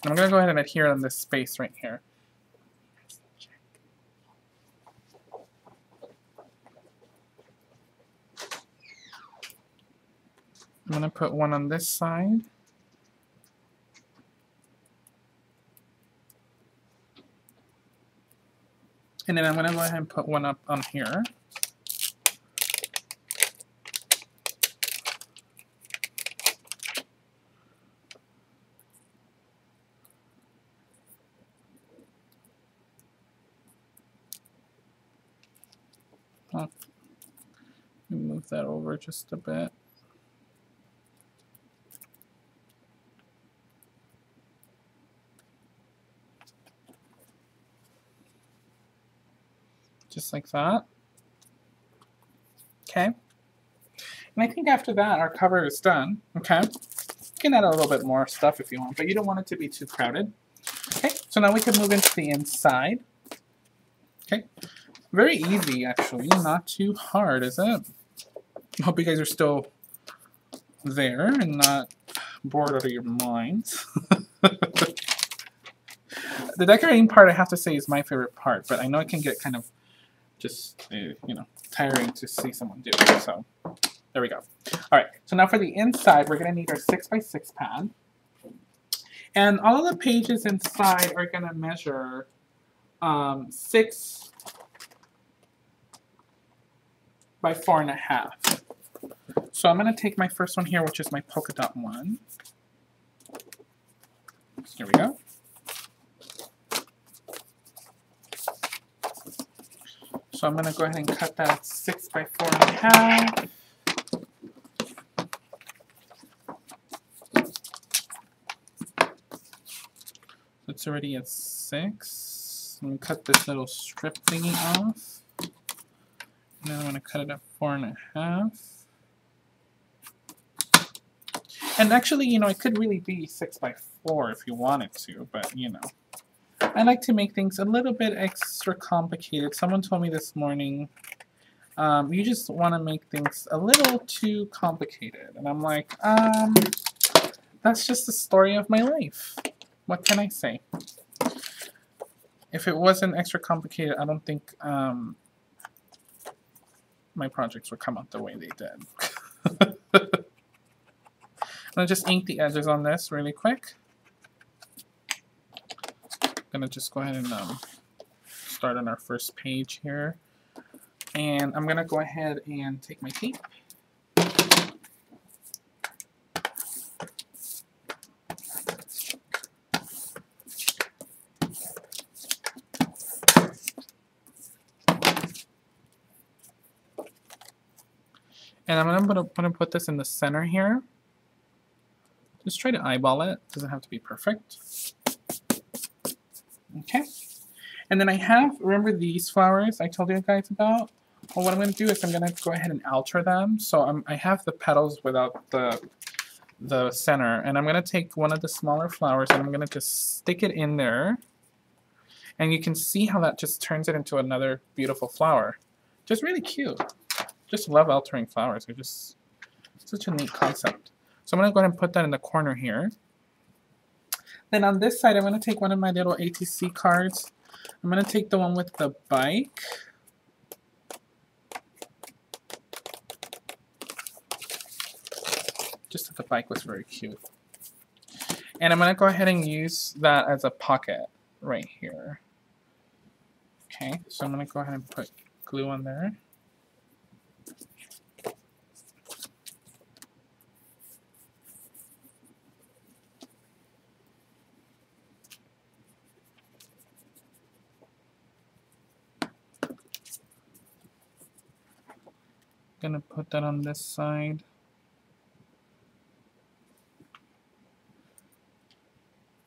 I'm going to go ahead and adhere on this space right here. I'm going to put one on this side. And then I'm going to go ahead and put one up on here. Oh, move that over just a bit. Just like that. Okay. And I think after that, our cover is done. Okay. You can add a little bit more stuff if you want, but you don't want it to be too crowded. Okay. So now we can move into the inside. Okay. Very easy, actually. Not too hard, is it? I hope you guys are still there and not bored out of your minds. The decorating part, I have to say, is my favorite part, but I know it can get kind of just, you know, tiring to see someone do it. So there we go. All right, so now for the inside, we're going to need our 6x6 pad. And all of the pages inside are going to measure 6 by 4.5. So I'm going to take my first one here, which is my polka dot one. Here we go. So I'm going to go ahead and cut that at 6 by 4.5. It's already at 6. I'm going to cut this little strip thingy off. And then I'm going to cut it at 4.5. And actually, you know, it could really be 6 by 4 if you wanted to, but you know. I like to make things a little bit extra complicated. Someone told me this morning, you just want to make things a little too complicated. And I'm like, that's just the story of my life. What can I say? If it wasn't extra complicated, I don't think my projects would come out the way they did. I'm going to just ink the edges on this really quick. I'm going to just go ahead and start on our first page here. And I'm going to go ahead and take my tape. And I'm going to put this in the center here. Just try to eyeball it. Doesn't have to be perfect. Okay. And then I have, remember these flowers I told you guys about? Well, what I'm going to do is I'm going to go ahead and alter them. So I have the petals without the center. And I'm going to take one of the smaller flowers and I'm going to just stick it in there. And you can see how that just turns it into another beautiful flower. Just really cute. Just love altering flowers. They're just such a neat concept. So I'm going to go ahead and put that in the corner here. Then on this side, I'm going to take one of my little ATC cards. I'm going to take the one with the bike. Just that the bike was very cute. And I'm going to go ahead and use that as a pocket right here. Okay, so I'm going to go ahead and put glue on there. Gonna put that on this side.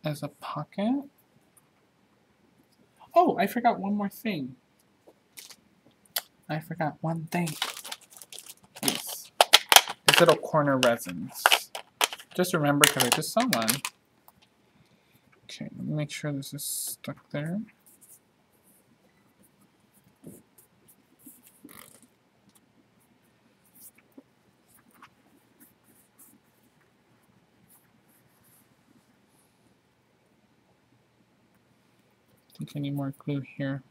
As a pocket. Oh, I forgot one more thing. I forgot one thing. Yes. These little corner resins. Just remember because I just saw one. Okay, let me make sure this is stuck there. think I need more glue here.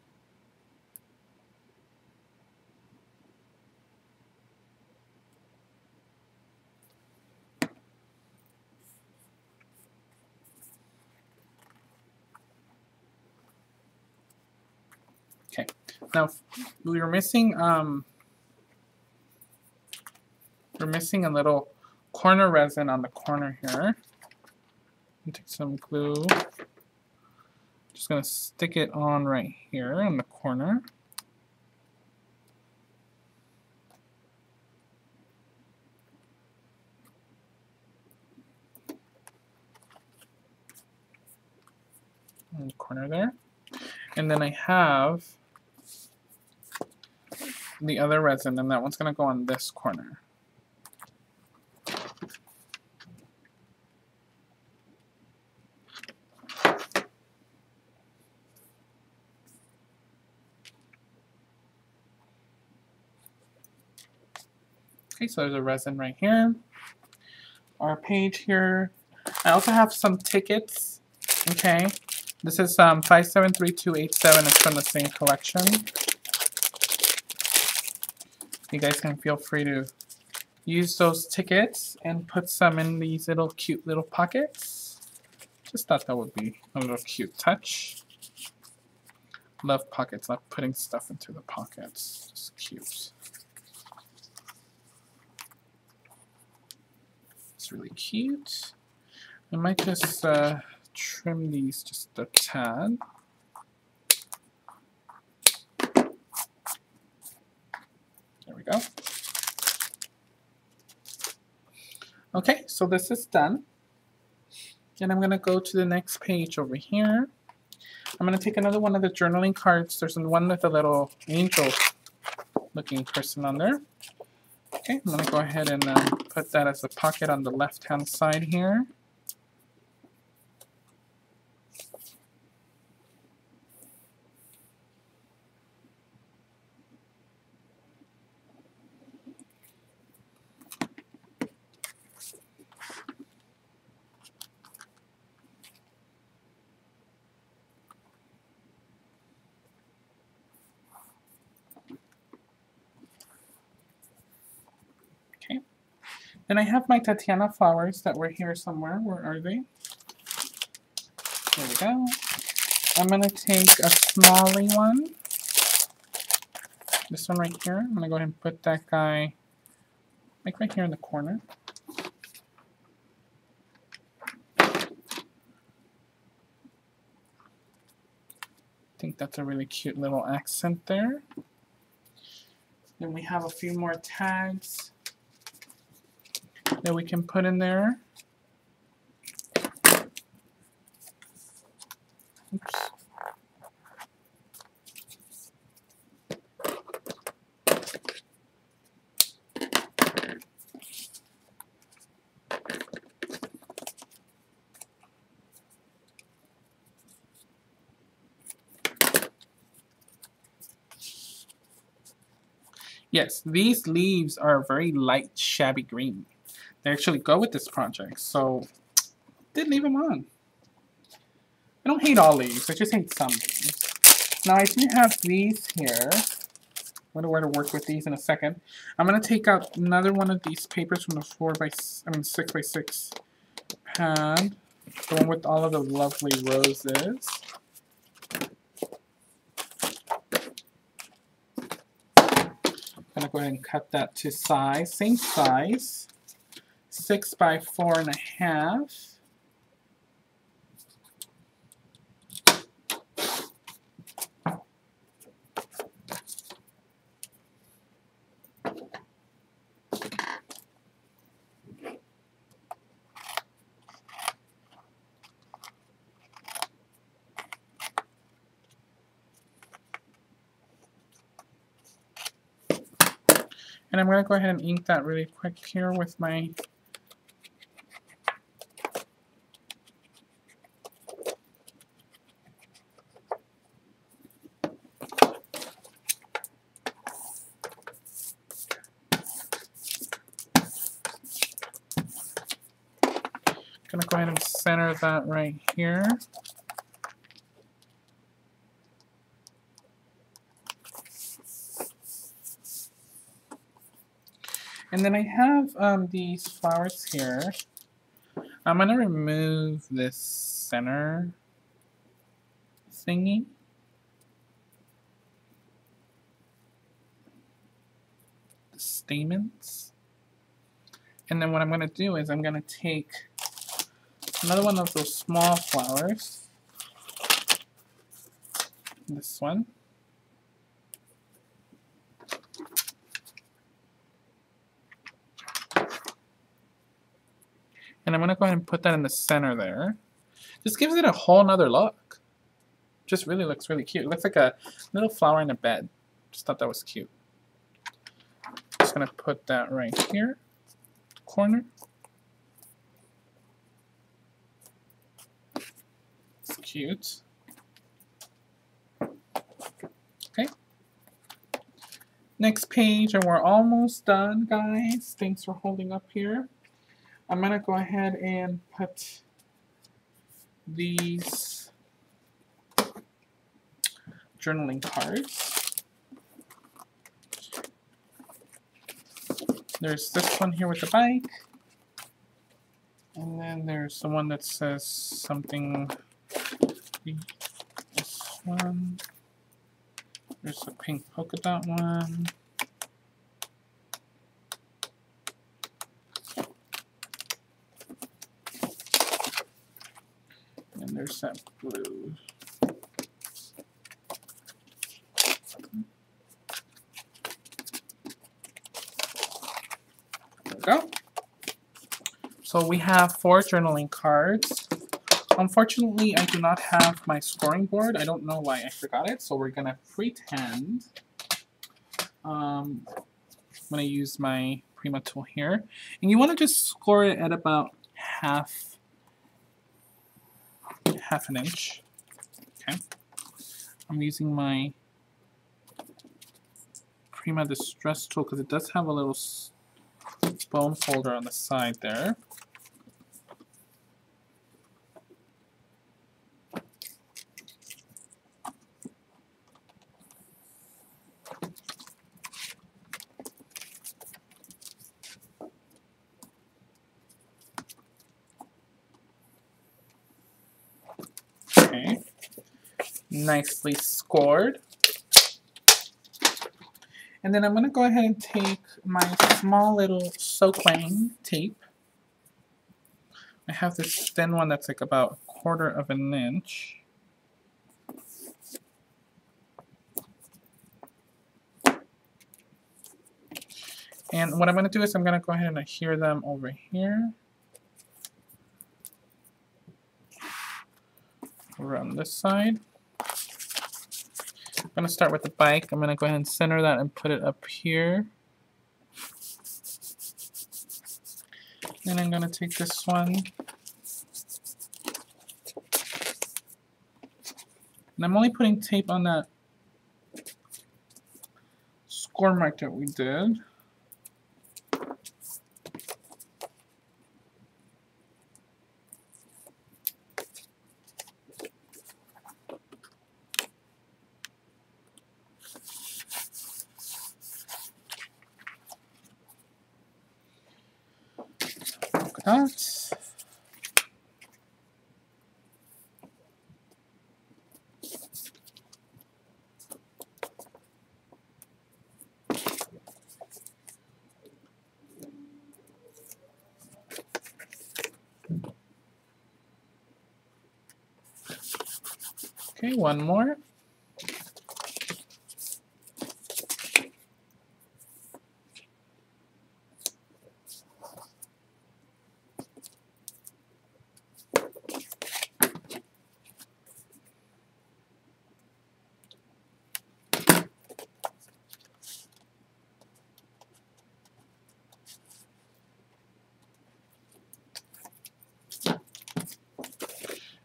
Okay, now we're missing a little corner resin on the corner here. Take some glue. Just gonna stick it on right here on the corner. In the corner there. And then I have the other resin, and that one's gonna go on this corner. Okay, so there's a resin right here. Our page here. I also have some tickets. Okay, this is 573287. It's from the same collection. You guys can feel free to use those tickets and put some in these little cute little pockets. Just thought that would be a little cute touch. Love pockets. Love putting stuff into the pockets. Just cute. Really cute. I might just trim these just a tad. There we go. Okay, so this is done. And I'm going to go to the next page over here. I'm going to take another one of the journaling cards. There's one with a little angel looking person on there. Okay, I'm going to go ahead and put that as a pocket on the left-hand side here. Then I have my Tatiana flowers that were here somewhere. Where are they? There we go. I'm going to take a smally one. This one right here. I'm going to go ahead and put that guy like right here in the corner. I think that's a really cute little accent there. Then we have a few more tags that we can put in there. Oops. Yes, these leaves are very light, shabby green. They actually go with this project, so did leave them on. I don't hate all leaves, I just hate some leaves. Now I do have these here. I'm going to where to work with these in a second. I'm going to take out another one of these papers from the 6x6 pad. The one with all of the lovely roses. I'm going to go ahead and cut that to size, same size, 6 by 4.5. And I'm going to go ahead and ink that really quick here with my going to go ahead and center that right here. And then I have these flowers here. I'm going to remove this center thingy. The stamens. And then what I'm going to do is I'm going to take another one of those small flowers. This one. And I'm going to go ahead and put that in the center there. Just gives it a whole nother look. Just really looks really cute. It looks like a little flower in a bed. Just thought that was cute. Just going to put that right here. Corner. It's cute. Okay. Next page, and we're almost done, guys. Thanks for holding up here. I'm going to go ahead and put these journaling cards. There's this one here with the bike. And then there's the one that says something. This one. There's a pink polka dot one. And there's that blue. There we go. So we have 4 journaling cards. Unfortunately, I do not have my scoring board. I don't know why I forgot it, so we're gonna pretend. I'm gonna use my Prima tool here. And you wanna just score it at about half an inch. Okay. I'm using my Prima Distress tool because it does have a little bone folder on the side there. Okay, nicely scored. And then I'm going to go ahead and take my small little soak-weighing tape. I have this thin one that's like about 1/4 of an inch. And what I'm going to do is I'm going to go ahead and adhere them over here. Around this side. I'm going to start with the bike. I'm going to go ahead and center that and put it up here. Then I'm going to take this one. And I'm only putting tape on that score mark that we did. That. Okay, one more.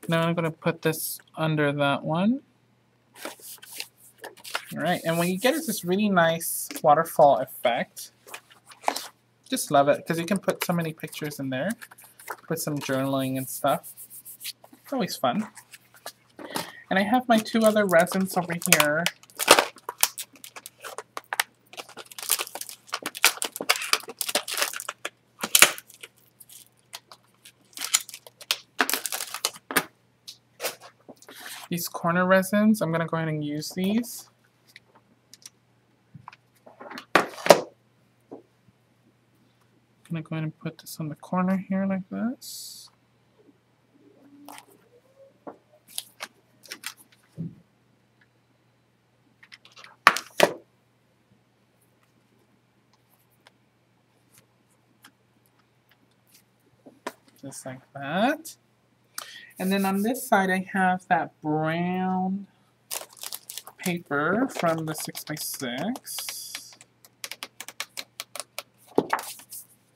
Now I'm going to put this under that one. Alright, and what you get is this really nice waterfall effect. Just love it, because you can put so many pictures in there. Put some journaling and stuff. It's always fun. And I have my 2 other resins over here. these corner resins. I'm going to go ahead and use these. I'm going to go ahead and put this on the corner here like this. Just like that. And then on this side, I have that brown paper from the 6x6.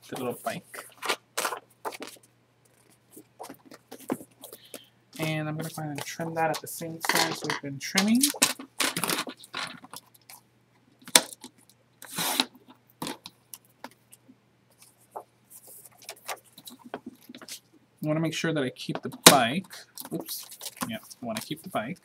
The little bike. And I'm going to go ahead and trim that at the same size we've been trimming. I want to make sure that I keep the bike. Oops. Yeah, I want to keep the bike.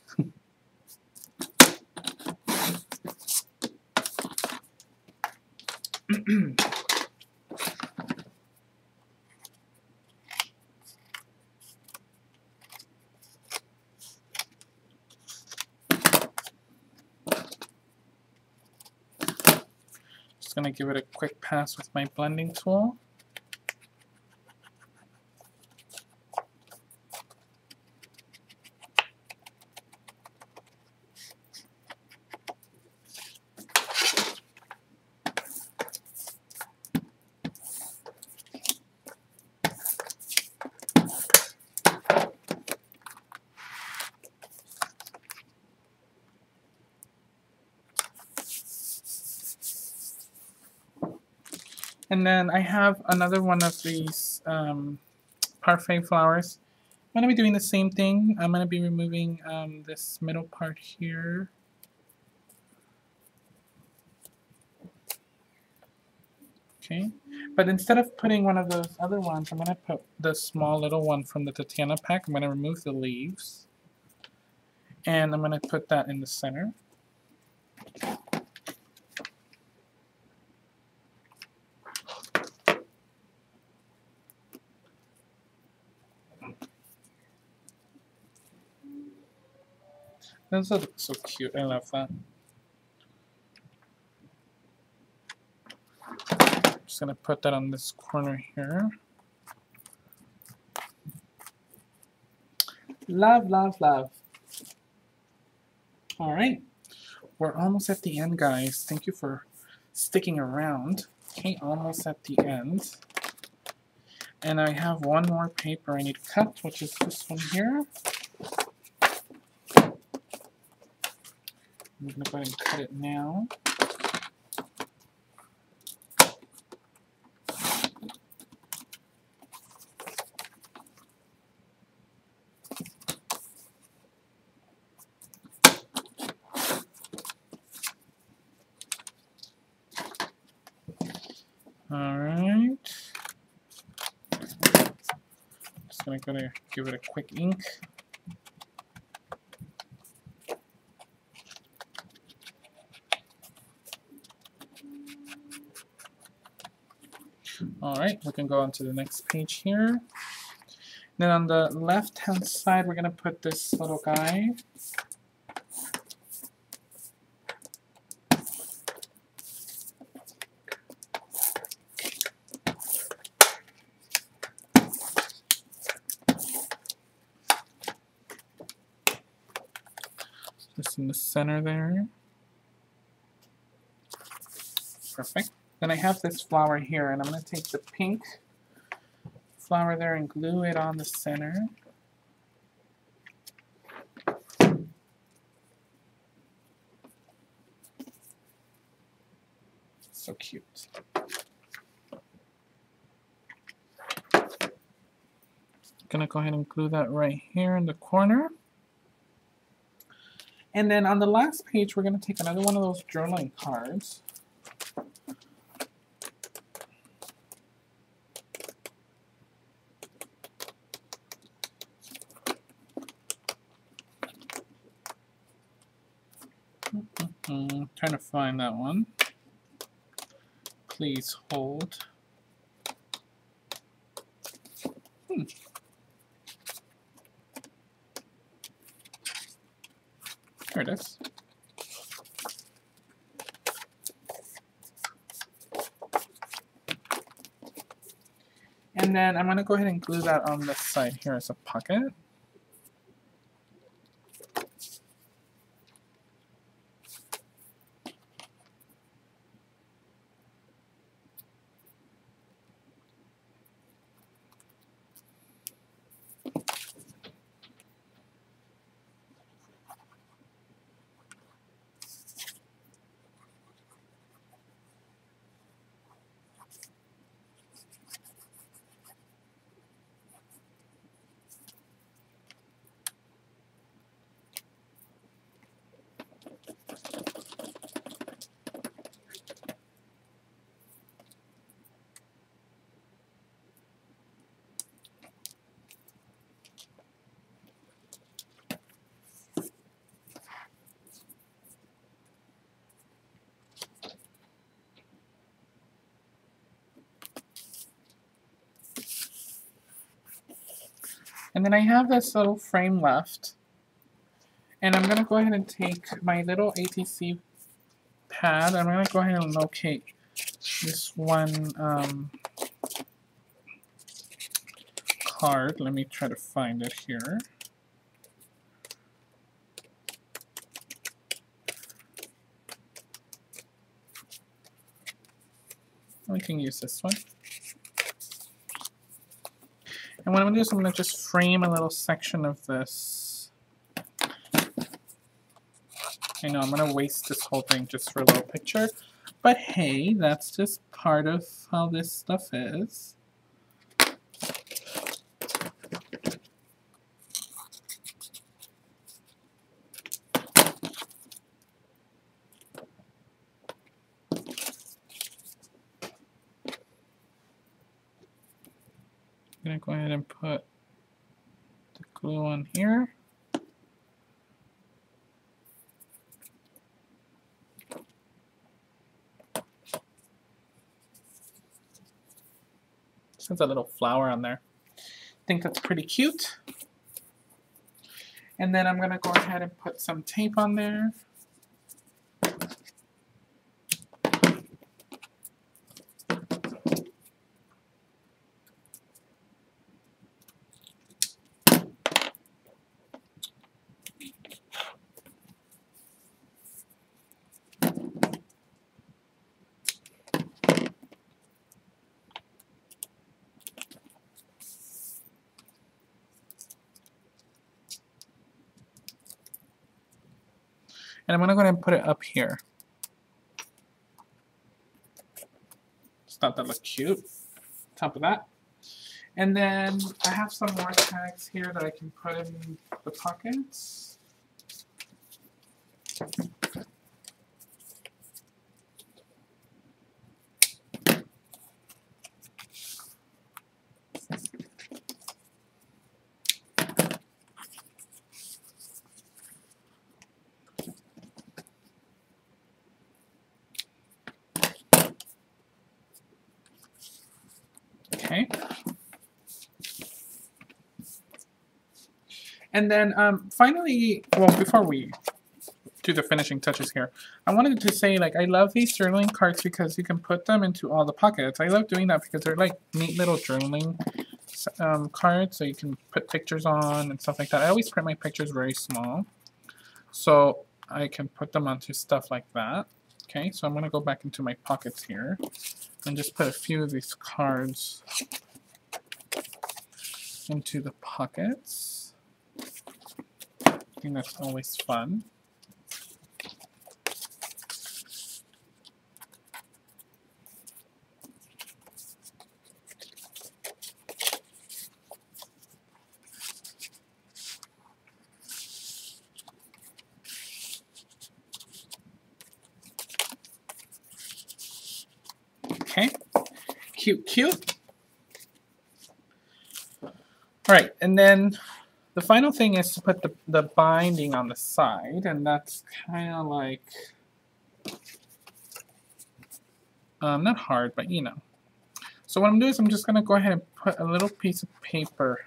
Just going to give it a quick pass with my blending tool. And then I have another one of these parfait flowers. I'm going to be doing the same thing. I'm going to be removing this middle part here. Okay, but instead of putting one of those other ones, I'm going to put the small little one from the Tatiana pack. I'm going to remove the leaves. And I'm going to put that in the center. Those look so cute. I love that. Just going to put that on this corner here. Love, love, love. All right. We're almost at the end, guys. Thank you for sticking around. Okay, almost at the end. And I have one more paper I need to cut, which is this one here. I'm going to go ahead and cut it now. All right. Just going to give it a quick ink. All right, we can go on to the next page here. Then on the left-hand side, we're going to put this little guy. Just in the center there. Perfect. Then I have this flower here, and I'm going to take the pink flower there and glue it on the center. So cute. Gonna go ahead and glue that right here in the corner. And then on the last page, we're gonna take another one of those journaling cards. Trying to find that one. Please hold. Here it is. And then I'm going to go ahead and glue that on this side here as a pocket. And then I have this little frame left. And I'm going to go ahead and take my little ATC pad. I'm going to go ahead and locate this one card. Let me try to find it here. We can use this one. And what I'm going to do is I'm going to just frame a little section of this. I know I'm going to waste this whole thing just for a little picture. But hey, that's just part of how this stuff is. I'm going to go ahead and put the glue on here. Just has a little flower on there. I think that's pretty cute. And then I'm going to go ahead and put some tape on there. And I'm going to go ahead and put it up here. Just thought that looked cute. Top of that. And then I have some more tags here that I can put in the pockets. Okay. And then finally, well, before we do the finishing touches here, I wanted to say, like, I love these journaling cards because you can put them into all the pockets. I love doing that because they're like neat little journaling cards, so you can put pictures on and stuff like that. I always print my pictures very small, so I can put them onto stuff like that. Okay, so I'm going to go back into my pockets here and just put a few of these cards into the pockets. I think that's always fun. Okay, cute, cute. All right, and then the final thing is to put the binding on the side, and that's kind of like, not hard, but you know. So what I'm doing is I'm just going to go ahead and put a little piece of paper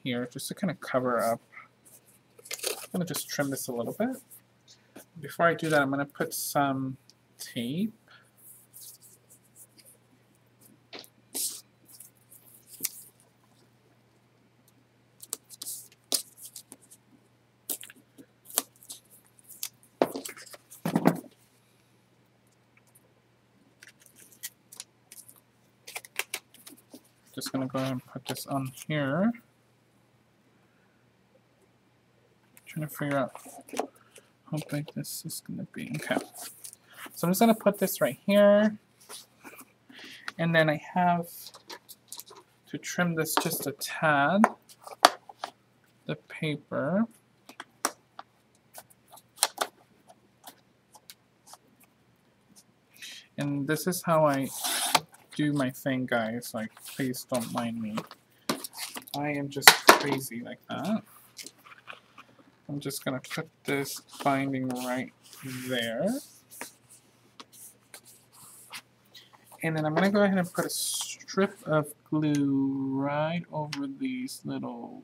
here just to kind of cover up gonna just trim this a little bit. Before I do that, I'm gonna put some tape. Just gonna go ahead and put this on here. Trying to figure out how big this is gonna be. Okay. So I'm just gonna put this right here. And then I have to trim this just a tad, the paper. And this is how I do my thing, guys. Like, please don't mind me. I am just crazy like that. I'm just gonna put this binding right there. And then I'm gonna go ahead and put a strip of glue right over these little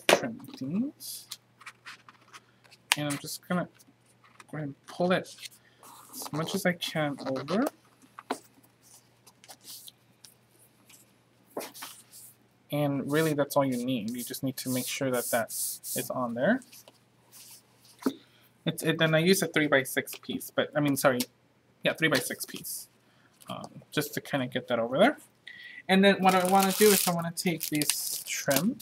trim things. And I'm just gonna go ahead and pull it as much as I can over. And really, that's all you need. You just need to make sure that that is on there. Then I use a 3x6 piece, but I mean, sorry, yeah, 3x6 piece, just to kind of get that over there. And then what I want to do is I want to take this trim,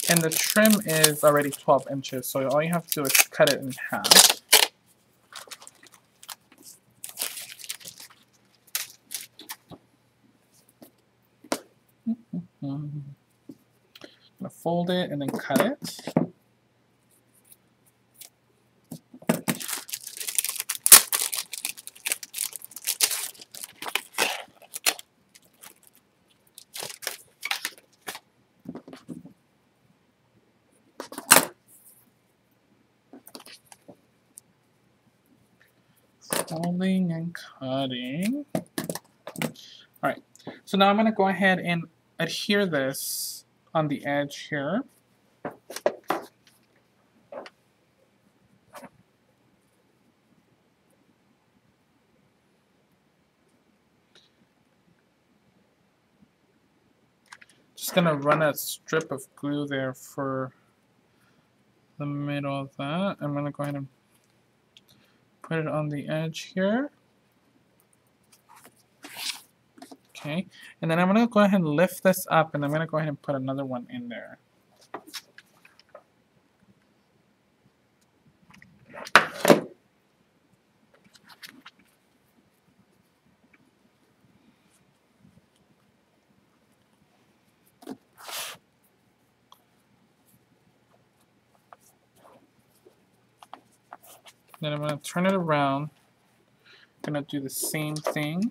and the trim is already 12 inches, so all you have to do is cut it in half. I'm gonna fold it and then cut it. Folding and cutting. Alright, so now I'm gonna go ahead and adhere this on the edge here. Just gonna run a strip of glue there for the middle of that. I'm gonna go ahead and put it on the edge here. Okay, and then I'm gonna go ahead and lift this up, and I'm gonna go ahead and put another one in there. Then I'm gonna turn it around. I'm gonna do the same thing.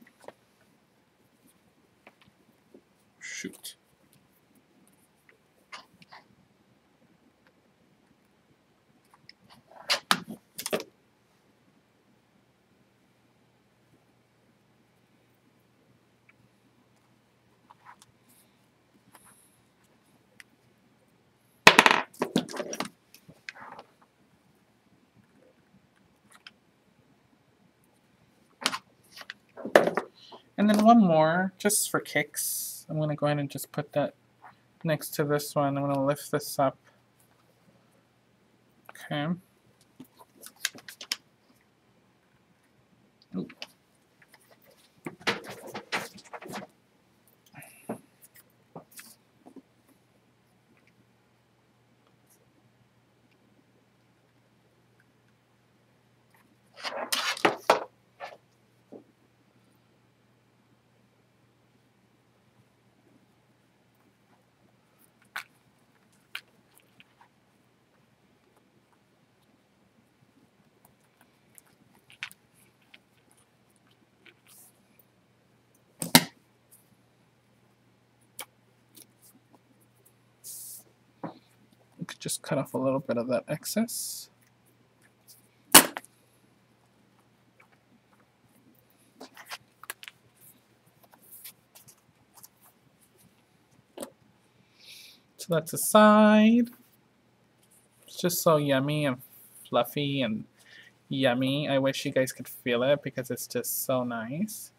Shoot. And then one more, just for kicks. I'm gonna go ahead and just put that next to this one. I'm gonna lift this up. Okay. Ooh. Just cut off a little bit of that excess. So that's a side. just so yummy and fluffy and yummy. I wish you guys could feel it because it's just so nice.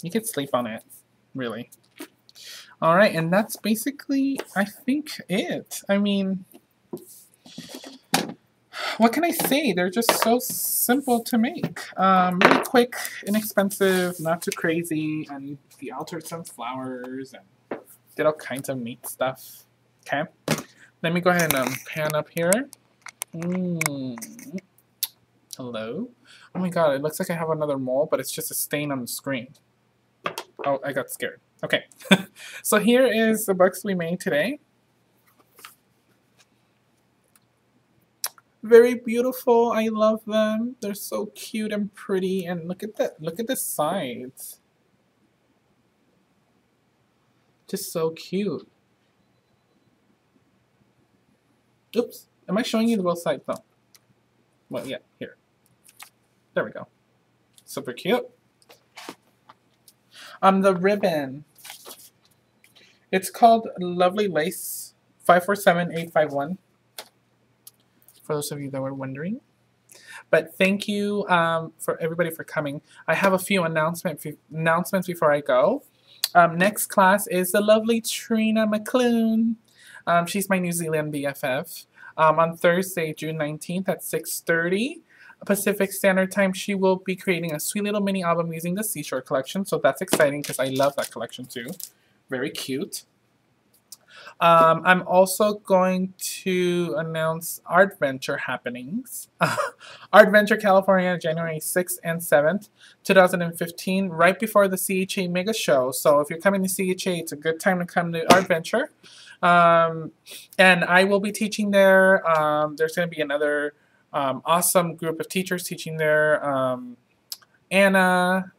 You could sleep on it, really. All right, and that's basically, I think, it. I mean, what can I say? They're just so simple to make. Really quick, inexpensive, not too crazy, and we altered some flowers and did all kinds of neat stuff. Okay, let me go ahead and pan up here. Hello? Oh my god, it looks like I have another mole, but it's just a stain on the screen. Oh, I got scared. Okay, so here is the books we made today. Very beautiful. I love them. They're so cute and pretty. And look at that. Look at the sides. Just so cute. Oops. Am I showing you the both sides? No. Well, yeah. Here. There we go. Super cute. The ribbon. It's called Lovely Lace 547851. For those of you that were wondering. But thank you for everybody for coming. I have a few announcements before I go. Next class is the lovely Trina McClune. She's my New Zealand BFF. On Thursday, June 19th at 6:30 Pacific Standard Time, she will be creating a sweet little mini album using the Seashore collection. So that's exciting because I love that collection too. Very cute. I'm also going to announce Art Venture happenings. Art Venture California, January 6th and 7th, 2015, right before the CHA Mega Show. So if you're coming to CHA, it's a good time to come to Art Venture. And I will be teaching there. There's going to be another awesome group of teachers teaching there. Anna,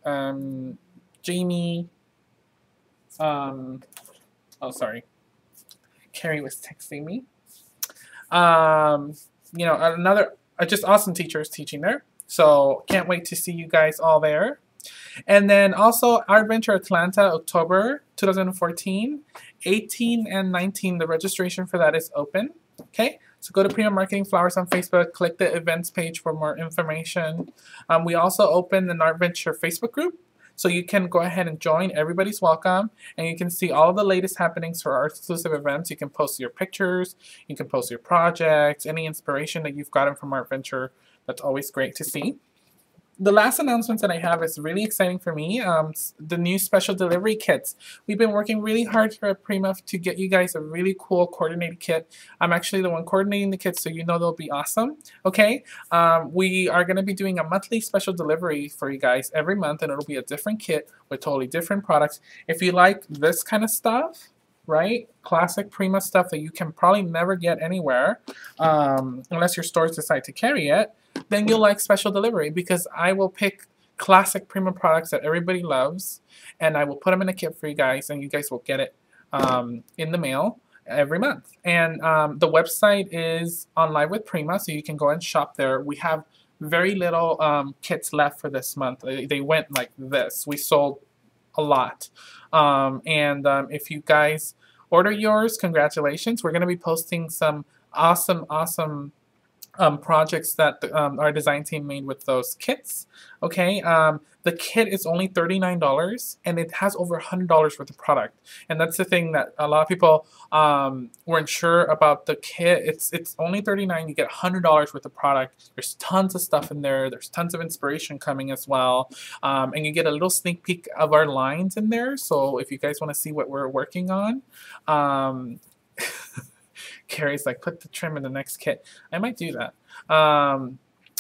Jamie, oh, sorry. Carrie was texting me. You know, another just awesome teachers teaching there. So can't wait to see you guys all there. And then also Art Venture Atlanta, October 2014, 18 and 19. The registration for that is open. Okay, so go to Prima Marketing Flowers on Facebook, click the events page for more information. We also opened an Art Venture Facebook group. So you can go ahead and join. Everybody's welcome. And you can see all the latest happenings for our exclusive events. You can post your pictures. You can post your projects, any inspiration that you've gotten from Art Venture. That's always great to see. The last announcement that I have is really exciting for me. The new special delivery kits. We've been working really hard here at Prima to get you guys a really cool coordinated kit. I'm actually the one coordinating the kits, so you know they'll be awesome. Okay, we are going to be doing a monthly special delivery for you guys every month, and it'll be a different kit with totally different products. If you like this kind of stuff, right? Classic Prima stuff that you can probably never get anywhere unless your stores decide to carry it, then you'll like special delivery because I will pick classic Prima products that everybody loves and I will put them in a kit for you guys and you guys will get it in the mail every month. And the website is on Live with Prima, so you can go and shop there. We have very little kits left for this month. They went like this. We sold a lot. If you guys order yours, congratulations. We're going to be posting some awesome projects that our design team made with those kits. Okay, the kit is only $39 and it has over $100 worth of product. And that's the thing that a lot of people weren't sure about the kit. It's only $39. You get $100 worth of product. There's tons of stuff in there. There's tons of inspiration coming as well. And you get a little sneak peek of our lines in there. So if you guys want to see what we're working on, Carrie's like, put the trim in the next kit. I might do that.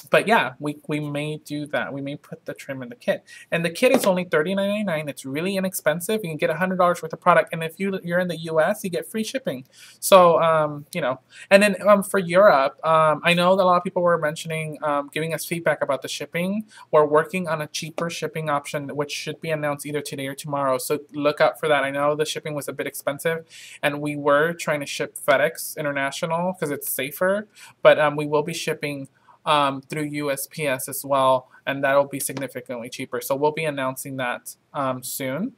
But yeah, we may do that. We may put the trim in the kit. And the kit is only $39.99. It's really inexpensive. You can get $100 worth of product. And if you're in the US, you get free shipping. So, you know. And then for Europe, I know that a lot of people were mentioning, giving us feedback about the shipping. We're working on a cheaper shipping option, which should be announced either today or tomorrow. So look out for that. I know the shipping was a bit expensive. And we were trying to ship FedEx International because it's safer. But we will be shipping through USPS as well, and that'll be significantly cheaper. So we'll be announcing that soon.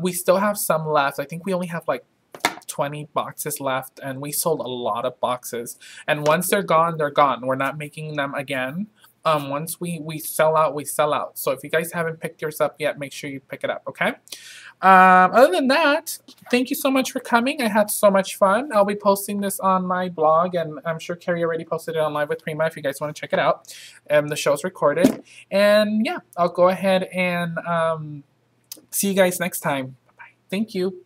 We still have some left. I think we only have like 20 boxes left, and we sold a lot of boxes. And once they're gone, they're gone. We're not making them again. Once we sell out, we sell out. So if you guys haven't picked yours up yet, make sure you pick it up, okay? Other than that, thank you so much for coming. I had so much fun. I'll be posting this on my blog, and I'm sure Carrie already posted it on Live with Prima if you guys want to check it out. The show's recorded. And yeah, I'll go ahead and see you guys next time. Bye-bye. Thank you.